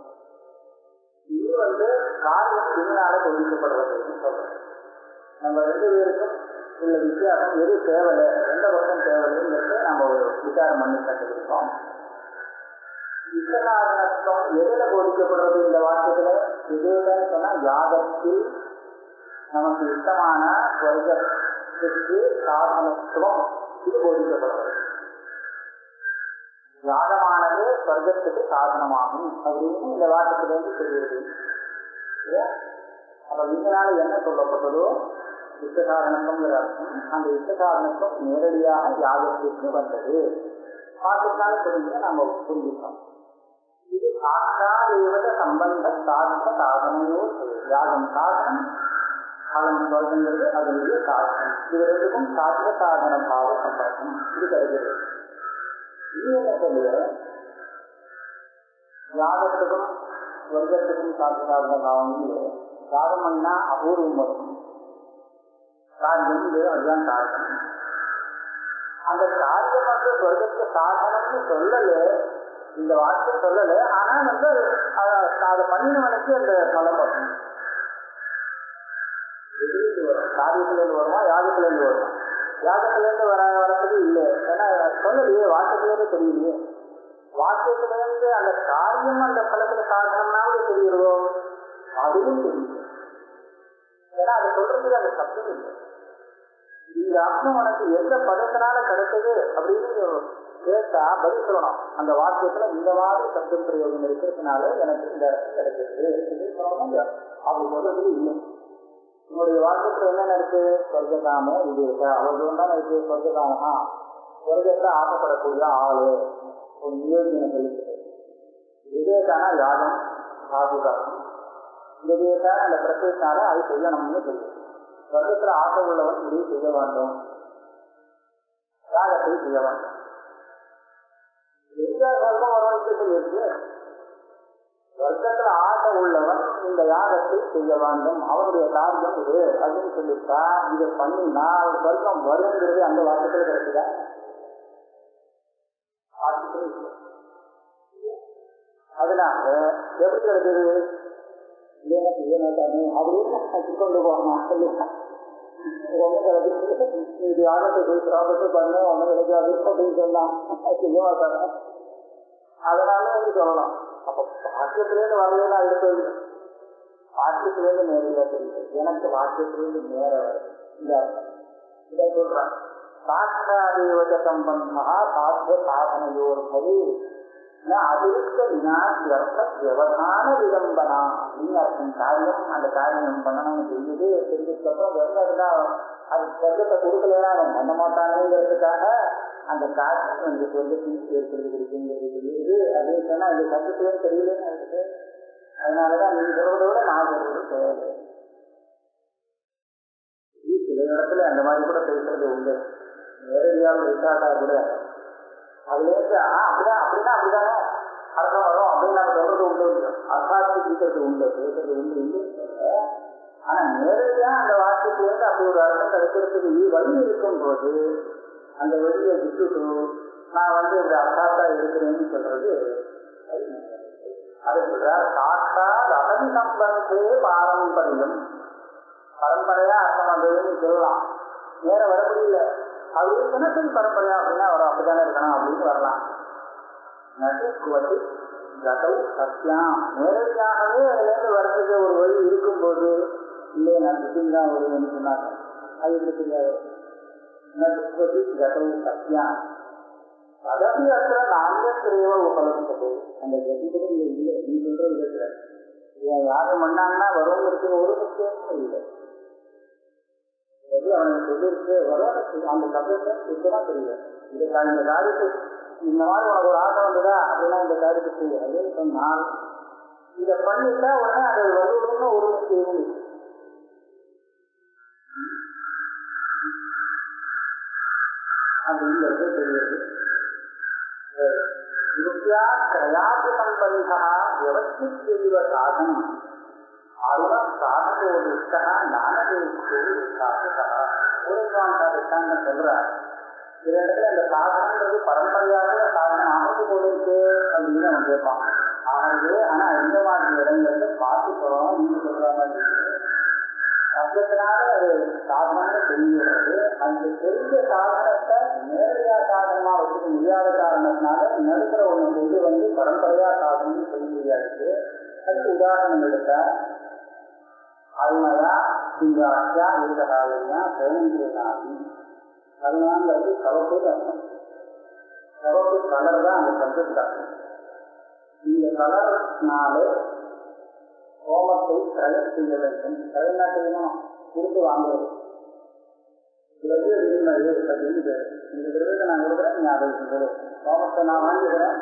இது காரியம் நீனால போதிக்கப்படுறதுன்னு சொல்றேன். நம்ம 2 பேருக்கும் உள்ள வித்தியாசம் எது தேவையில்லை, எந்த பக்கம் தேவையில்லைங்கிறத நம்ம ஒரு விசாரம் பண்ணி கற்றுக்கிட்டோம். இஷ்டசாதனத்துவம் எதுல போதிக்கப்படுறது இந்த வாக்கியத்துல? எதுன்னு சொன்னா யாகத்தில் நமக்கு இஷ்டமான ஸ்வர்க்கத்துக்கு சாதனத்துவம் இது போதிக்கப்படுறது. யாகமானது ஸ்வர்க்கத்துக்கு சாதனமாகும் அப்படின்னு இந்த வாக்கியத்திலிருந்து தெரியுது. அப்ப இதனால என்ன சொல்லப்பட்டதோ இஷ்டசாதனத்துவங்கிற அர்த்தம், அந்த இஷ்டசாதனத்துவம் நேரடியாக யாகத்திற்கு வந்தது. பார்த்துனால தெரிஞ்சு நம்ம புரிஞ்சுக்கணும். இது சாட்சாதேவத சம்பந்த சாதன சாதனையோ யாகம் சாதனம், அதன் ஸ்வர்க்கங்கிறது அதனுடைய சாதனம். இது 2க்கும் சாத்திர சாதன பாவ சம்பந்தம் இது கிடைக்கிறது. இது என்ன சொல்லுங்க, யாகத்துக்கும் ஸ்வர்க்கத்துக்கும் சாத்திர சாதன பாவம் யாகம் பண்ணா அபூர்வம் வரும். காரியம் அதுதான் சாதனம். அந்த காரியம் ஸ்வர்க்கத்துக்கு சாதனம்னு சொல்லல, இந்த வார்த்தை சொல்லல. ஆனா அதை பண்ணினவனுக்கு அந்த பலம் வரும். காரியத்திலேருந்து வருமா, யாகத்திலேருந்து வருமா? யாகத்திலேருந்து வரத்துக்கு இல்லை, ஏன்னா சொல்லலையே, வாக்கியத்திலேருந்து தெரியலையே. வாக்கியத்திலேருந்து அந்த காரியம் அந்த பலத்துக்கு சாதனம்னாவது தெரியுறதோ, அதுவும் தெரியும். ஏன்னா அதை சொல்றதுக்கு அந்த சப்தம் இல்லை. இந்த அர்த்தம் உனக்கு எந்த பதத்தினால கிடைச்சது அப்படின்னு கேட்டா பதில் சொல்லணும். அந்த வாக்கியத்துல இந்த மாதிரி சப்தம் பிரயோகம் இருக்கிறதுனால எனக்கு இந்த அர்த்தம் கிடைக்கிறது அப்படி சொல்றதுக்கு இல்லை. உங்களுடைய வாக்கியத்துல என்னென்ன இருக்கு? சொர்க்ககாமோ இது இருக்கா, அவர்கள் தான் இருக்கு. சொர்க்ககாமமா சொர்க்கத்தை ஆசைப்படக்கூடிய ஆளு ஒரு நியோஜனை சொல்லிட்டு விவேகான யாகம் சாதுகாரம், விவேகான அந்த பிரச்சனைனால அது செய்யணும்னு சொல்லி சொர்க்கத்துல ஆசை உள்ளவன் முடிவு செய்ய வேண்டும், யாகத்தை செய்ய வேண்டும். எந்த சொர்க்கம் வரவழைத்து சொல்லியிருக்கு? சொர்க்கத்துல ஆசை உள்ளவன் இந்த யாகத்தை செய்ய வேண்டும், அவனுடைய காரியம் இது அப்படின்னு சொல்லிட்டா இதை பண்ணினா சொர்க்கம் வருங்கிறது அந்த வாக்கியத்துல கிடைக்குதா? அதனால எப்படி கிடைக்குது? அப்படின்னு கொண்டு போகணும். ஒண்ணு கிடைக்கிறது, இது யாகத்தை செய்யறது பண்ண ஒண்ணு கிடைக்காது அப்படின்னு சொன்னான் செய்ய மாட்டாங்க. அதனால சொல்லலாம். அப்ப வாக்கியத்திலேருந்து வரலன்னு அடுத்தது வாக்கியத்திலேருந்து நேரடியா தெரியுது. எனக்கு வாக்கியத்திலேருந்து நேர இந்த அர்த்தம் இதை சொல்றேன். சாட்சாதேவத சம்பந்தா சாத்திய சாதனையோர்பது அதிருப்த வினாசியர்த்த வியவதான விளம்பனா அப்படின்னு அர்த்தம். காரியம் அந்த காரியம் பண்ணணும்னு தெரிஞ்சது. தெரிஞ்சதுக்கப்புறம் வெள்ளம் இருந்தா அது சொர்க்கத்தை கொடுக்கலன்னா அவன் பண்ண மாட்டானுங்கிறதுக்காக அந்த காரியம் இந்த சொர்க்கத்தையும் ஏற்படுத்தி கொடுக்குங்கிறது தெரியுது அப்படின்னு சொன்னா இந்த சட்டத்திலும் தெரியலன்னு இருக்கு. அதனாலதான் நீங்க சொல்றதை விட நான் சொல்றது தேவை. சில இடத்துல அந்த மாதிரி கூட பேசுறது உண்டு. நேரடியாக பேசாட்டா கூட அதுலேருந்து அப்படிதான் அப்படிதானே அர்த்தம் வரும் அப்படின்னு நாங்கள் சொல்றது உண்டு. அர்த்தாட்சி பேசுறது உண்டு, பேசுறது உண்டு இல்லை. ஆனா நேரடியா அந்த வாக்கியத்திலேருந்து அப்படி ஒரு அர்த்தம் கிடைக்கிறதுக்கு வழி இருக்கும் போது அந்த வழியை விட்டுட்டு நான் இந்த அர்த்தாத்தா இருக்கிறேன்னு சொல்றது அது சொல்றார். சாட்சாத் அசதி சம்பந்தே பாரம்பரியம், பரம்பரையா அர்த்தம் வந்ததுன்னு சொல்லலாம். நேர வர முடியல. அது தினசரி பரம்பரையா அப்படின்னா வரும், அப்படித்தானே இருக்கணும் அப்படின்னு வரலாம். நடுக்குவதி கதவு சத்தியம், நேரடியாகவே அதுலேருந்து வரத்துக்கு ஒரு வழி இருக்கும்போது இல்லை நான் திட்டம் தான் வருவேன்னு சொன்னாங்க. அது எப்படி நடுக்குவதி கதவு சத்தியம் அதற்கு அற்ற நான்கிரேவ உபலபித்தது. அந்த கதிகளும் இங்கே இல்லை. நீ சொல்றது இருக்கிற யாரும் பண்ணாங்கன்னா வருவதற்கு ஒரு சத்தியமும் இல்லை. அவனுக்கு சொல்லிருக்கு வரும் அந்த சப்தத்தை இப்பதான் தெரியல. இந்த காரியத்தை இந்த மாதிரி உனக்கு ஒரு ஆசை வந்ததா அப்படின்னா இந்த காரியத்தை செய்ய அப்படின்னு சொன்னால் இதை பண்ணிட்டா உடனே அதை வருவதுன்னு ஒரு செய்யும். அப்படிங்கிறது தெரியுது. வித்யா கிரயாதி சம்பந்தா வியவஸ்தித்யைவ சாதனம் அருண சாதகோதிஷ்டா ஞானதேஷு சாதகா. பூர்வாங்க திஷ்டாந்தம் சொல்றார். இது இடத்துல அந்த சாதனங்கிறது பரம்பரையாக சாதனம் ஆகிறது போல இருக்கு அப்படின்னு அவன் கேட்பான். ஆகவே ஆனா எந்த மாதிரி இடங்கள்ல பார்த்து சொல்லணும் நீங்க சொல்ற மாதிரி சப்தத்தினால அது சாதனம்னு தெரிகிறது. அந்த தெரிஞ்ச சாதனத்தை நேரடியா சாதனமா வச்சுக்க முடியாத காரணத்தினால நடுக்கிற ஒண்ணு கொண்டு வந்து பரம்பரையா சாதனம்னு சொல்ல முடியாது. அதுக்கு உதாரணம் எடுத்தா அருமையா சிங்காட்சியா ஏகதாயா சேனந்திரநாதி. அருணாங்கிறது கவப்பு அர்த்தம். கவப்பு கலர் தான் அந்த சப்ஜெக்ட் அர்த்தம். இந்த கலர்னால ஹோமத்தை கிரயம் செய்ய வேண்டும். கிரயம்னா செய்யணும், கொடுத்து வாங்குவது. திரவிய விரும்பு அப்படின்னு பேர். இந்த திரவியத்தை நான் கொடுக்குறேன், நீ அதை கொடு. ஹோமத்தை நான் வாங்கிக்கிறேன்.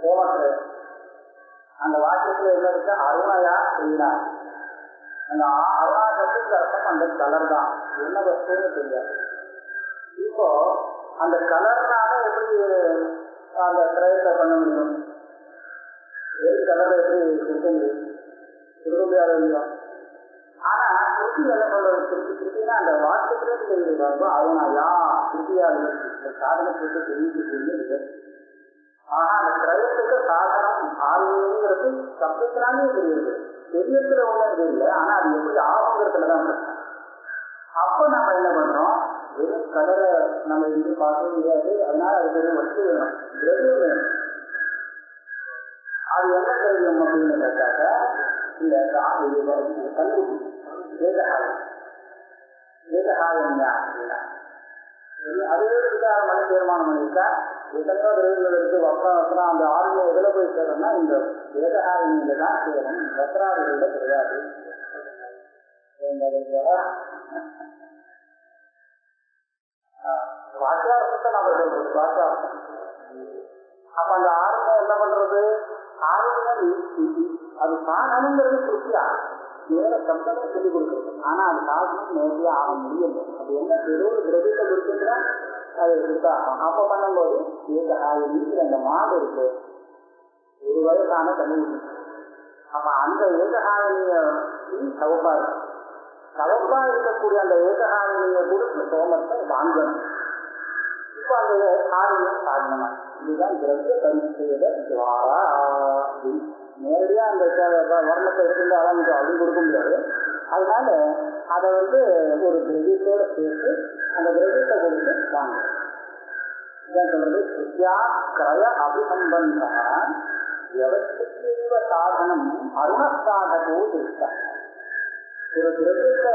ஹோமத்திரயம் அந்த வாக்கியத்துல என்ன இருக்கு? அருணையா செய்யினா. அந்த அருணாசத்துக்கு அர்த்தம் அந்த கலர் தான். என்ன வஸ்துன்னு தெரியாது. இப்போ அந்த கலர்னால எப்படி அந்த கிரயத்தை பண்ண முடியும்? வேறு கலரை எப்படி கொடுக்க முடியும்? கொடுக்க முடியாத முடியும். ஆனா திருப்பி என்ன சொல்றது? திருப்பினா அந்த வாக்கியத்திலே தெரியுது. அருணையா திருப்பியாக சாதனத்துக்கு தெரிவிக்க. ஆனா அந்த கிரயத்துக்கு சாதனம் ஆளுங்கிறது சப்தத்தினாலே தெரியுது. தெரியத்துல ஒன்றும் தெரியல. ஆனா அது எப்படி ஆகுங்கிறதுலதான் பிரச்சனை. அப்ப நம்ம என்ன பண்றோம்? வெறும் கலரை நம்ம இருந்து பார்க்க முடியாது. அதனால அது வெறும் வச்சு வேணும், திரவியம் வேணும். அது என்ன திரவியம் அப்படின்னு கேட்டாக்க இந்த கல்லூரி ஏககாயம். ஏககாயம் அப்படின்னா அதுவே விசாரம் பண்ணி தீர்மானம் பண்ணிட்டா எத்தனையோ திரவியங்கள் இருக்கு. வஸ்திரம் வஸ்திரம் அந்த ஆளுநை எதுல போய் சேரணும்னா இந்த ஏககாயில தான் சேரும். வஸ்திராதிகள கிடையாது. வாக்கியார்த்தத்தை நம்ம சொல்றது வாக்கியார்த்தம். அப்ப அந்த ஆளுநை என்ன பண்றது? ஆளுநை அது சாதனங்கிறது திருப்தியா வேற சப்தத்தை சொல்லிக் கொடுக்குறது. ஆனா அது சாதனம் நேரடியா ஆக முடியல. அது என்ன பெரும் திரவியத்தை கொடுக்குன்னா அது கொடுத்தாகும். அப்ப பண்ணும்போது ஏககாயிக்கு அந்த மாடு இருக்கு, ஒரு வயசான கல்லூரி. அப்ப அந்த ஏககாயினிய சவப்பா இருக்கு. சவப்பா இருக்கக்கூடிய அந்த ஏககாயினிய கொடுத்து சோமத்தை வாங்கணும். இப்ப அந்த காரியம் சாதனமா இதுதான் திரவிய பரிசெய்த துவாரா. நேரடியா அந்த வர்ணத்தை எடுத்துட்டு அவங்க அப்படி கொடுக்க முடியாது. அதனால அதை ஒரு திரவியத்தோட சேர்த்து அந்த திரவியத்தை கொடுத்து வாங்கணும். இதான் சொல்றது வித்யா கிரய அபிசம்பந்த வியவஸ்தித்யைவ சாதனம் அருணசாதகோ திருஷ்ட. ஒரு திரவியத்தை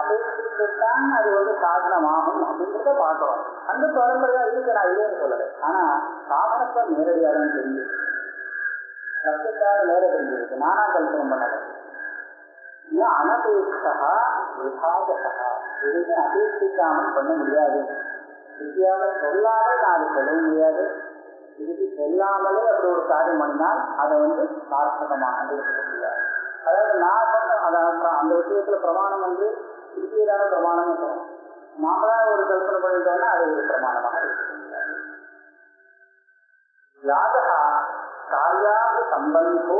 அபேட்சித்துத்தான் அது சாதனமாகும் அப்படிங்கிறத பார்க்கிறோம். அந்த பரம்பரையா இருக்கு, நான் இல்லைன்னு சொல்லலை. ஆனா சாதனத்தை நேரடியாக தான் தெரிஞ்சு சத்தியத்தால் நேர தெரிஞ்சிருக்கு. நானா கல்பனம் பண்ணல. அனபேட்சா விபாகசா எதுவுமே அபேட்சிக்காமல் பண்ண முடியாது. வித்தியால சொல்லாத நான் அதை சொல்ல முடியாது. இதுக்கு சொல்லாமலே அப்படி ஒரு காரியம் பண்ணினால் அதை சார்த்தகமாக எடுக்க முடியாது. அதாவது நான் சொன்ன அந்த விஷயத்துல பிரமாணம் திருப்பியதான பிரமாணம் சொல்லணும். நாமளா ஒரு கல்பனை பண்ணிட்டோம்னா அது ஒரு பிரமாணமாக இருக்க முடியாது. யாதகா காரியாக சம்பந்தோ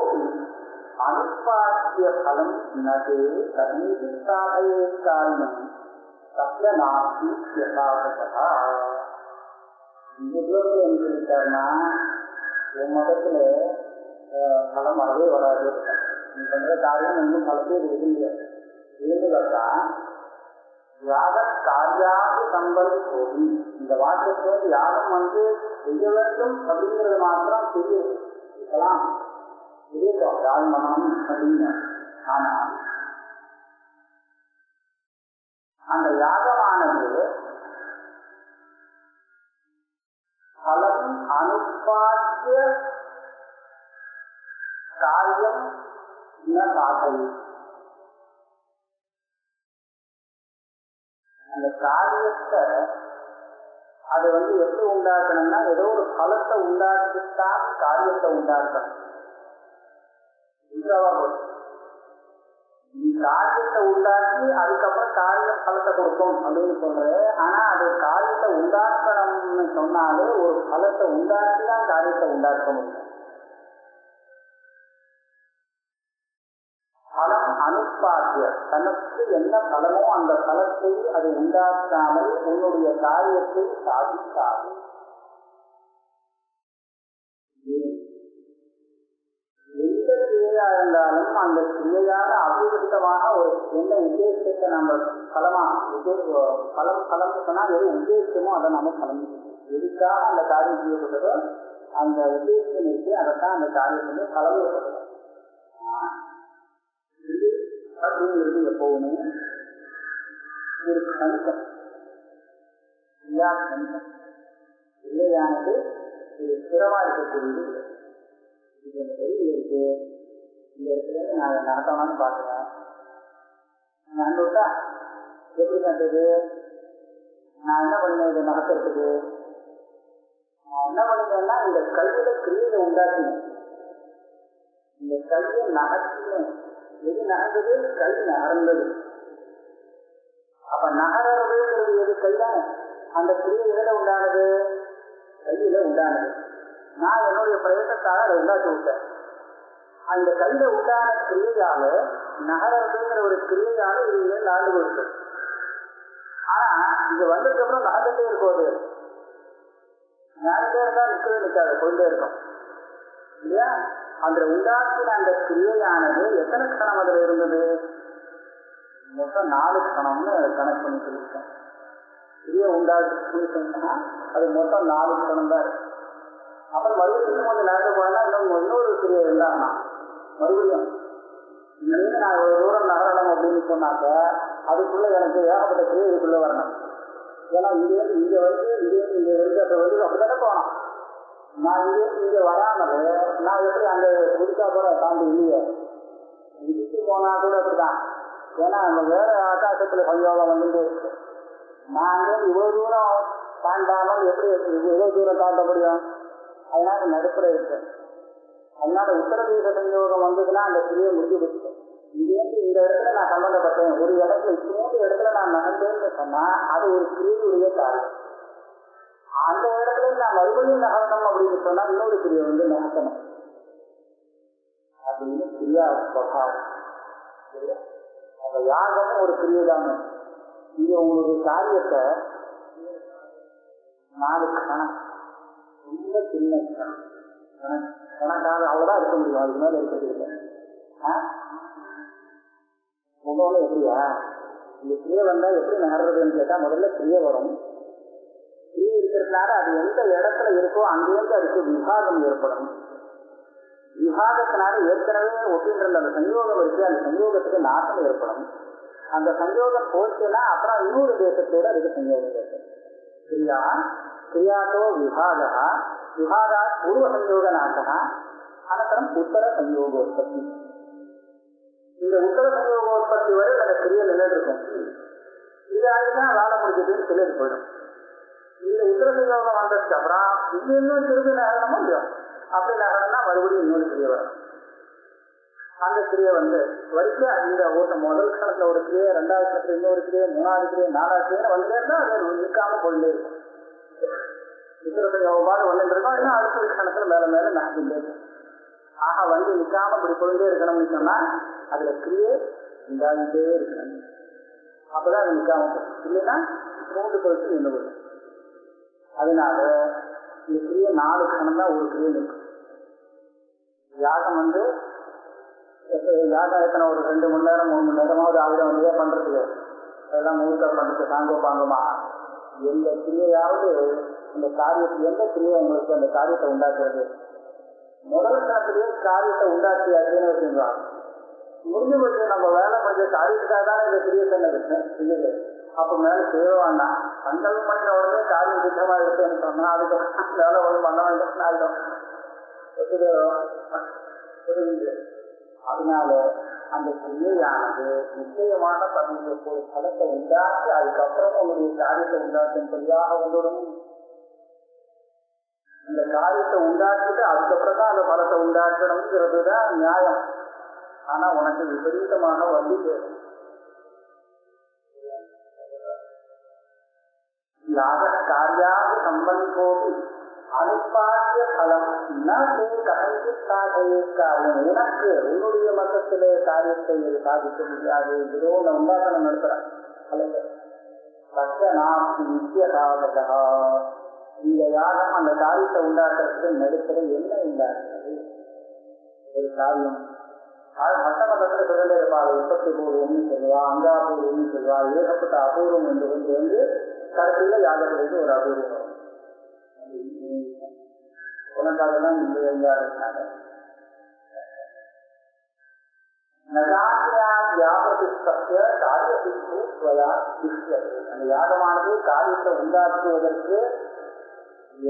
அனுப்பாத்திய பலம் நகே கர்மீதி சாதயே காரியம் சத்ய நாஸ்தி யதார்த்ததா. இந்த தூரத்தில் என்ன சொல்லிட்டாருன்னா, என் மதத்துல பலம் வரவே வராது. நீ பண்ற காரியம் ஒன்றும் பலத்தே இருக்கின்ற பார்த்தா யாக காரியாக சம்பந்தோதி. இந்த வாக்கியத்தை யாகம் செய்ய வேண்டும் அப்படிங்கிறது மாத்திரம் தெரியுது இருக்கலாம், இருக்கோம் யாகம் பண்ணணும் அப்படின்னு. ஆனா அந்த யாகமானது பலம் அனுப்பாத்திய காரியம் சாதனை. அந்த காரியத்தை அது எப்படி உண்டாக்கணும்னா ஏதோ ஒரு பலத்தை உண்டாக்கித்தான் காரியத்தை உண்டாக்கணும். நீ காரியத்தை உண்டாக்கி அதுக்கப்புறம் காரிய பலத்தை கொடுக்கும் அப்படின்னு சொல்ற. ஆனா அது காரியத்தை உண்டாக்கணும்னு சொன்னாலே ஒரு பலத்தை உண்டாக்கி தான் காரியத்தை உண்டாக்க முடியும். பலம் அனுப்பாத்திய, தனக்கு என்ன பலமோ அந்த பலத்தை அது உண்டாக்காமல் உன்னுடைய காரியத்தை சாதிக்காது. எந்த கிரியையா இருந்தாலும் அந்த கிரியையால அபிவிருத்தமாக ஒரு என்ன உத்தேசத்தை நம்ம பலமா பலம் சொன்னா எது உத்தேசமோ அதை நம்ம பலம் எதுக்காக அந்த காரியம் செய்யப்பட்டதோ அந்த உத்தேசம் இருக்கு, அதைத்தான் அந்த காரியத்துக்கு பலம் ஏற்படுது. அப்படிங்கிறது எப்பவுமே ஒரு கணிதம் கணிதம் இல்லையானது இது ஸ்திரமா இருக்கக்கூடியது. இது இருக்கு, இந்த இடத்துல நான் நடத்தணும்னு பார்க்குறேன். நான் விட்டா எப்படி நட்டது, நான் என்ன பண்ணேன் இதை நடத்துறதுக்கு, நான் என்ன பண்ணிட்டேன்னா இந்த கையில கிரியையை உண்டாக்கினேன், இந்த கையை நகர்த்தினேன். எது நகர்ந்தது? கை நகர்ந்தது. அப்ப நகர்றதுங்கிறது எது? கைதானே. அந்த கிரியை எதில் உண்டானது? கையில உண்டானது. நான் என்னுடைய பிரயத்தத்தால் அதை உண்டாக்கி விட்டேன். அந்த கையில உண்டான கிரியையால நகர்றதுங்கிற ஒரு கிரியையால இது நாடு போயிருக்கு. ஆனா இங்க வந்ததுக்கு அப்புறம் நகர்ந்துட்டே இருக்கும். அது நாலு இருந்தா நிற்கவே நிற்காது, போயிட்டே இருக்கும் இல்லையா? அந்த உண்டாக்கின அந்த கிரியையானது எத்தனை கணம் அதில் இருந்தது? மொத்தம் 4 கணம்னு கணக்கு பண்ணி சொல்லியிருக்கேன். கிரியை உண்டாக்கி சொன்னா அது மொத்தம் 4 கணம் தான் இருக்கு. அப்புறம் மறுபடியும் கொஞ்சம் நடந்து போனா இன்னொரு கிரியை இருந்தாங்கன்னா மறுபடியும் இங்கே நான் ஒரு தூரம் நகரணும் அப்படின்னு சொன்னாக்க அதுக்குள்ள எனக்கு ஏகப்பட்ட கிரியை இதுக்குள்ள வரணும். ஏன்னா இங்கேருந்து இங்கே வந்து இங்கேருந்து இங்கே வந்து அப்போ வந்து அப்படித்தானே போகணும். நான் இங்கே வராமல் நான் எப்படி அந்த புதுசா கூட தாண்டி இல்லையே இடிச்சு போனா கூட அப்படிதான். ஏன்னா நம்ம வேற ஆகாசத்துல சஞ்சோகம் வந்துட்டு இருக்கு. நான் அங்கே இவ்வளவு தூரம் தாண்டாமல் எப்படி இவ்வளவு தூரம் தாண்ட முடியும்? அதனால நடுப்புற இருக்கு. அதனால உத்தரதேச சஞ்சோகம் வந்ததுன்னா அந்த கிரியை முடிஞ்சு போச்சு. இங்கேருந்து இந்த இடத்துல நான் சம்பந்தப்பட்டேன், ஒரு இடத்துல இன்னொரு இடத்துல நான் நகர்ந்தேன்னு சொன்னா அது ஒரு கிரியையுடைய காரியம். அந்த இடத்துல நான் மறுபடியும் நகரணும் அப்படின்னு சொன்னா இன்னொரு கிரியை வந்து நகர்த்தணும் அப்படின்னு கிரியா சுவாவம். அந்த யாகமும் ஒரு கிரியை தானே. இங்க உங்களுடைய காரியத்தை 4 கணம் ரொம்ப சின்ன கணக்காக அவ்வளோதான் இருக்க முடியும், அதுக்கு மேலே இருக்கிறது இல்லை. முதல்ல எப்படியா இந்த கிரியை வந்தால் எப்படி நகர்றதுன்னு கேட்டால் முதல்ல கிரியை வரும். கிரியை இருக்கிறதுனால அது எந்த இடத்துல இருக்கோ அங்கேருந்து அதுக்கு விபாகம் ஏற்படும். விபாகத்தினால ஏற்கனவே ஒட்டின்ற அந்த சஞ்சோகம் இருக்கு, அந்த சஞ்சோகத்துக்கு நாசம் ஏற்படும். அந்த சஞ்சோகம் போச்சுன்னா அப்புறம் இன்னொரு தேசத்தோட அதுக்கு சஞ்சோகம் ஏற்படும். கிரியா கிரியாத்தோ விபாகா விபாகா பூர்வ சஞ்சோக நாசகா அனந்தரம் உத்தர சஞ்சோகோத்பத்தி. இந்த உத்தர சஞ்சோகோத்பத்தி வரை அந்த கிரியை நிலையில் இருக்கும். கிரியாதான் வேலை முடிஞ்சதுன்னு சொல்லிட்டு போயிடும். இந்த உத்தர சஞ்சோகம் வந்ததுக்கு அப்புறம் இன்னும் திரும்பி நகரணும் முடியும். அப்படி நகரம்னா மறுபடியும் இன்னொரு கிரியை வரும். அந்த கிரியை வந்து வரைக்கும் இந்த முதல் கணத்துல ஒரு கிரியை, 2வது கணத்துல இன்னொரு கிரியை, 3வது கிரியை, 4வது கிரியை வந்துட்டே இருந்தா அது நிற்காம போயிட்டே இருக்கும். உத்தரசயோகமாக வந்துட்டு இருக்கோம். இன்னும் அடுத்த கணத்துல மேல மேல நகர்ந்துட்டே இருக்கும். ஆக வந்து நிற்காம இப்படி போயிட்டே இருக்கணும்னு சொன்னா அதுல கிரியை உண்டாகிட்டே இருக்கணும். அப்பதான் அது நிற்காம போகும். இல்லைன்னா மூன்று போயிட்டு நின்று போயிடும். அதனால இந்த கிரியை 4 கணம் தான் ஒரு கிரியை நிற்கும். யாகம் வந்து யாகம் எத்தனை ஒரு 2 மணி நேரம் 3 மணி நேரமாவது ஆகிடும் வந்து பண்றதுக்கு. அதெல்லாம் முகூர்த்தம் பண்றது சாங்கோ பாங்கமா எந்த கிரியையாவது இந்த காரியத்தை எந்த கிரியை உங்களுக்கு அந்த காரியத்தை உண்டாக்குறது? முதல் கணத்திலேயே காரியத்தை உண்டாக்கியாச்சுன்னு வச்சுருந்தாங்க. முடிஞ்ச போச்சு நம்ம வேலை பண்ண காரியத்துக்காக தானே இந்த கிரியை செய்யுது. அப்போ மேலே செய்ய வேண்டாம். சங்கல்பம் பண்ண உடனே காரியம் திட்டமா இருக்குன்னு சொன்னா அதுக்கு வேலை ஒன்றும் பண்ண வேண்டாம் ஆகிடும். அதனால அந்த கிரியையானது நிச்சயமான ஒரு பலத்தை உண்டாக்கி அதுக்கப்புறம் உங்களுடைய காரியத்தை உண்டாக்கும் சரியாக வந்துடும். இந்த காரியத்தை உண்டாக்கிட்டு அதுக்கப்புறம் தான் அந்த பலத்தை உண்டாக்கணுங்கிறது தான் நியாயம். ஆனா உனக்கு விபரீதமாக வந்து சேரும். யாக காரியாக சம்பந்தோடு அனுப்பாத்திய பலம் காரியம். உனக்கு உன்னுடைய மதத்திலே காரியத்தை சாதிக்க முடியாது. ஏதோ ஒன்று உண்டாக்கணும் நடத்துறான். இந்த யாகம் அந்த காரியத்தை உண்டாக்குறதுக்கு நடுத்தர என்ன உண்டாக்குறது? ஒரு காரியம் மற்ற மதத்தில் சுதந்திரப்பாடு உற்பத்தி பூர்வம்னு சொல்லுவா, அங்காபூர்வம்னு சொல்லுவா, ஏகப்பட்ட அபூர்வம் என்று கொண்டு வந்து கடைசியில யாகத்திலிருந்து ஒரு அபூர்வம் வரும். உனக்காகலாம் இந்த இருக்காங்க. அந்த யாகமானது காரியத்தை உண்டாக்குவதற்கு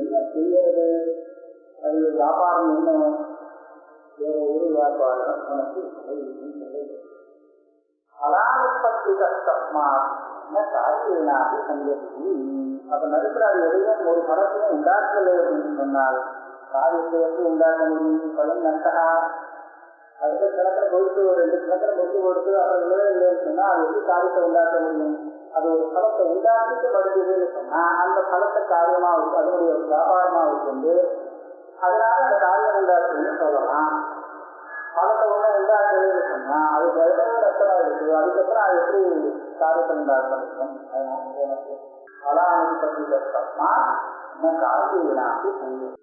என்ன செய்யறது? அது வியாபாரம் என்ன? வேற ஒரு வியாபாரம் உனக்கு அலானுற்பத்தி கஷ்டமா காரியனாக சங்கதி. அப்ப நடுப்புறாரு எதையும் ஒரு படத்தையும் உண்டாக்கலை அப்படின்னு சொன்னால் காரியத்தை எப்படி உண்டாக்க முடியும்? பலன் நட்டா அடுத்த கிணத்துல போயிட்டு ஒரு 2 கிணத்துல பொறுத்து கொடுத்து அப்புறம் இல்லைன்னு சொன்னா அது எப்படி காரியத்தை உண்டாக்க முடியும்? அது ஒரு பலத்தை உண்டாக்கிட்டு படுத்துதுன்னு சொன்னா அந்த பலத்தை காரியமா அதனுடைய வியாபாரமா கொண்டு அதனால அந்த காரியம் உண்டாக்குன்னு சொல்லலாம். பலத்தை ஒன்றும் உண்டாக்கலன்னு சொன்னா அது ரத்தமா இருக்கு. அதுக்கப்புறம் அது எப்படி காரியத்தை உண்டாக்க முடியும்? அதனால எனக்கு பலானது பற்றி கஷ்டமா காரியனாக்கு செய்யும்.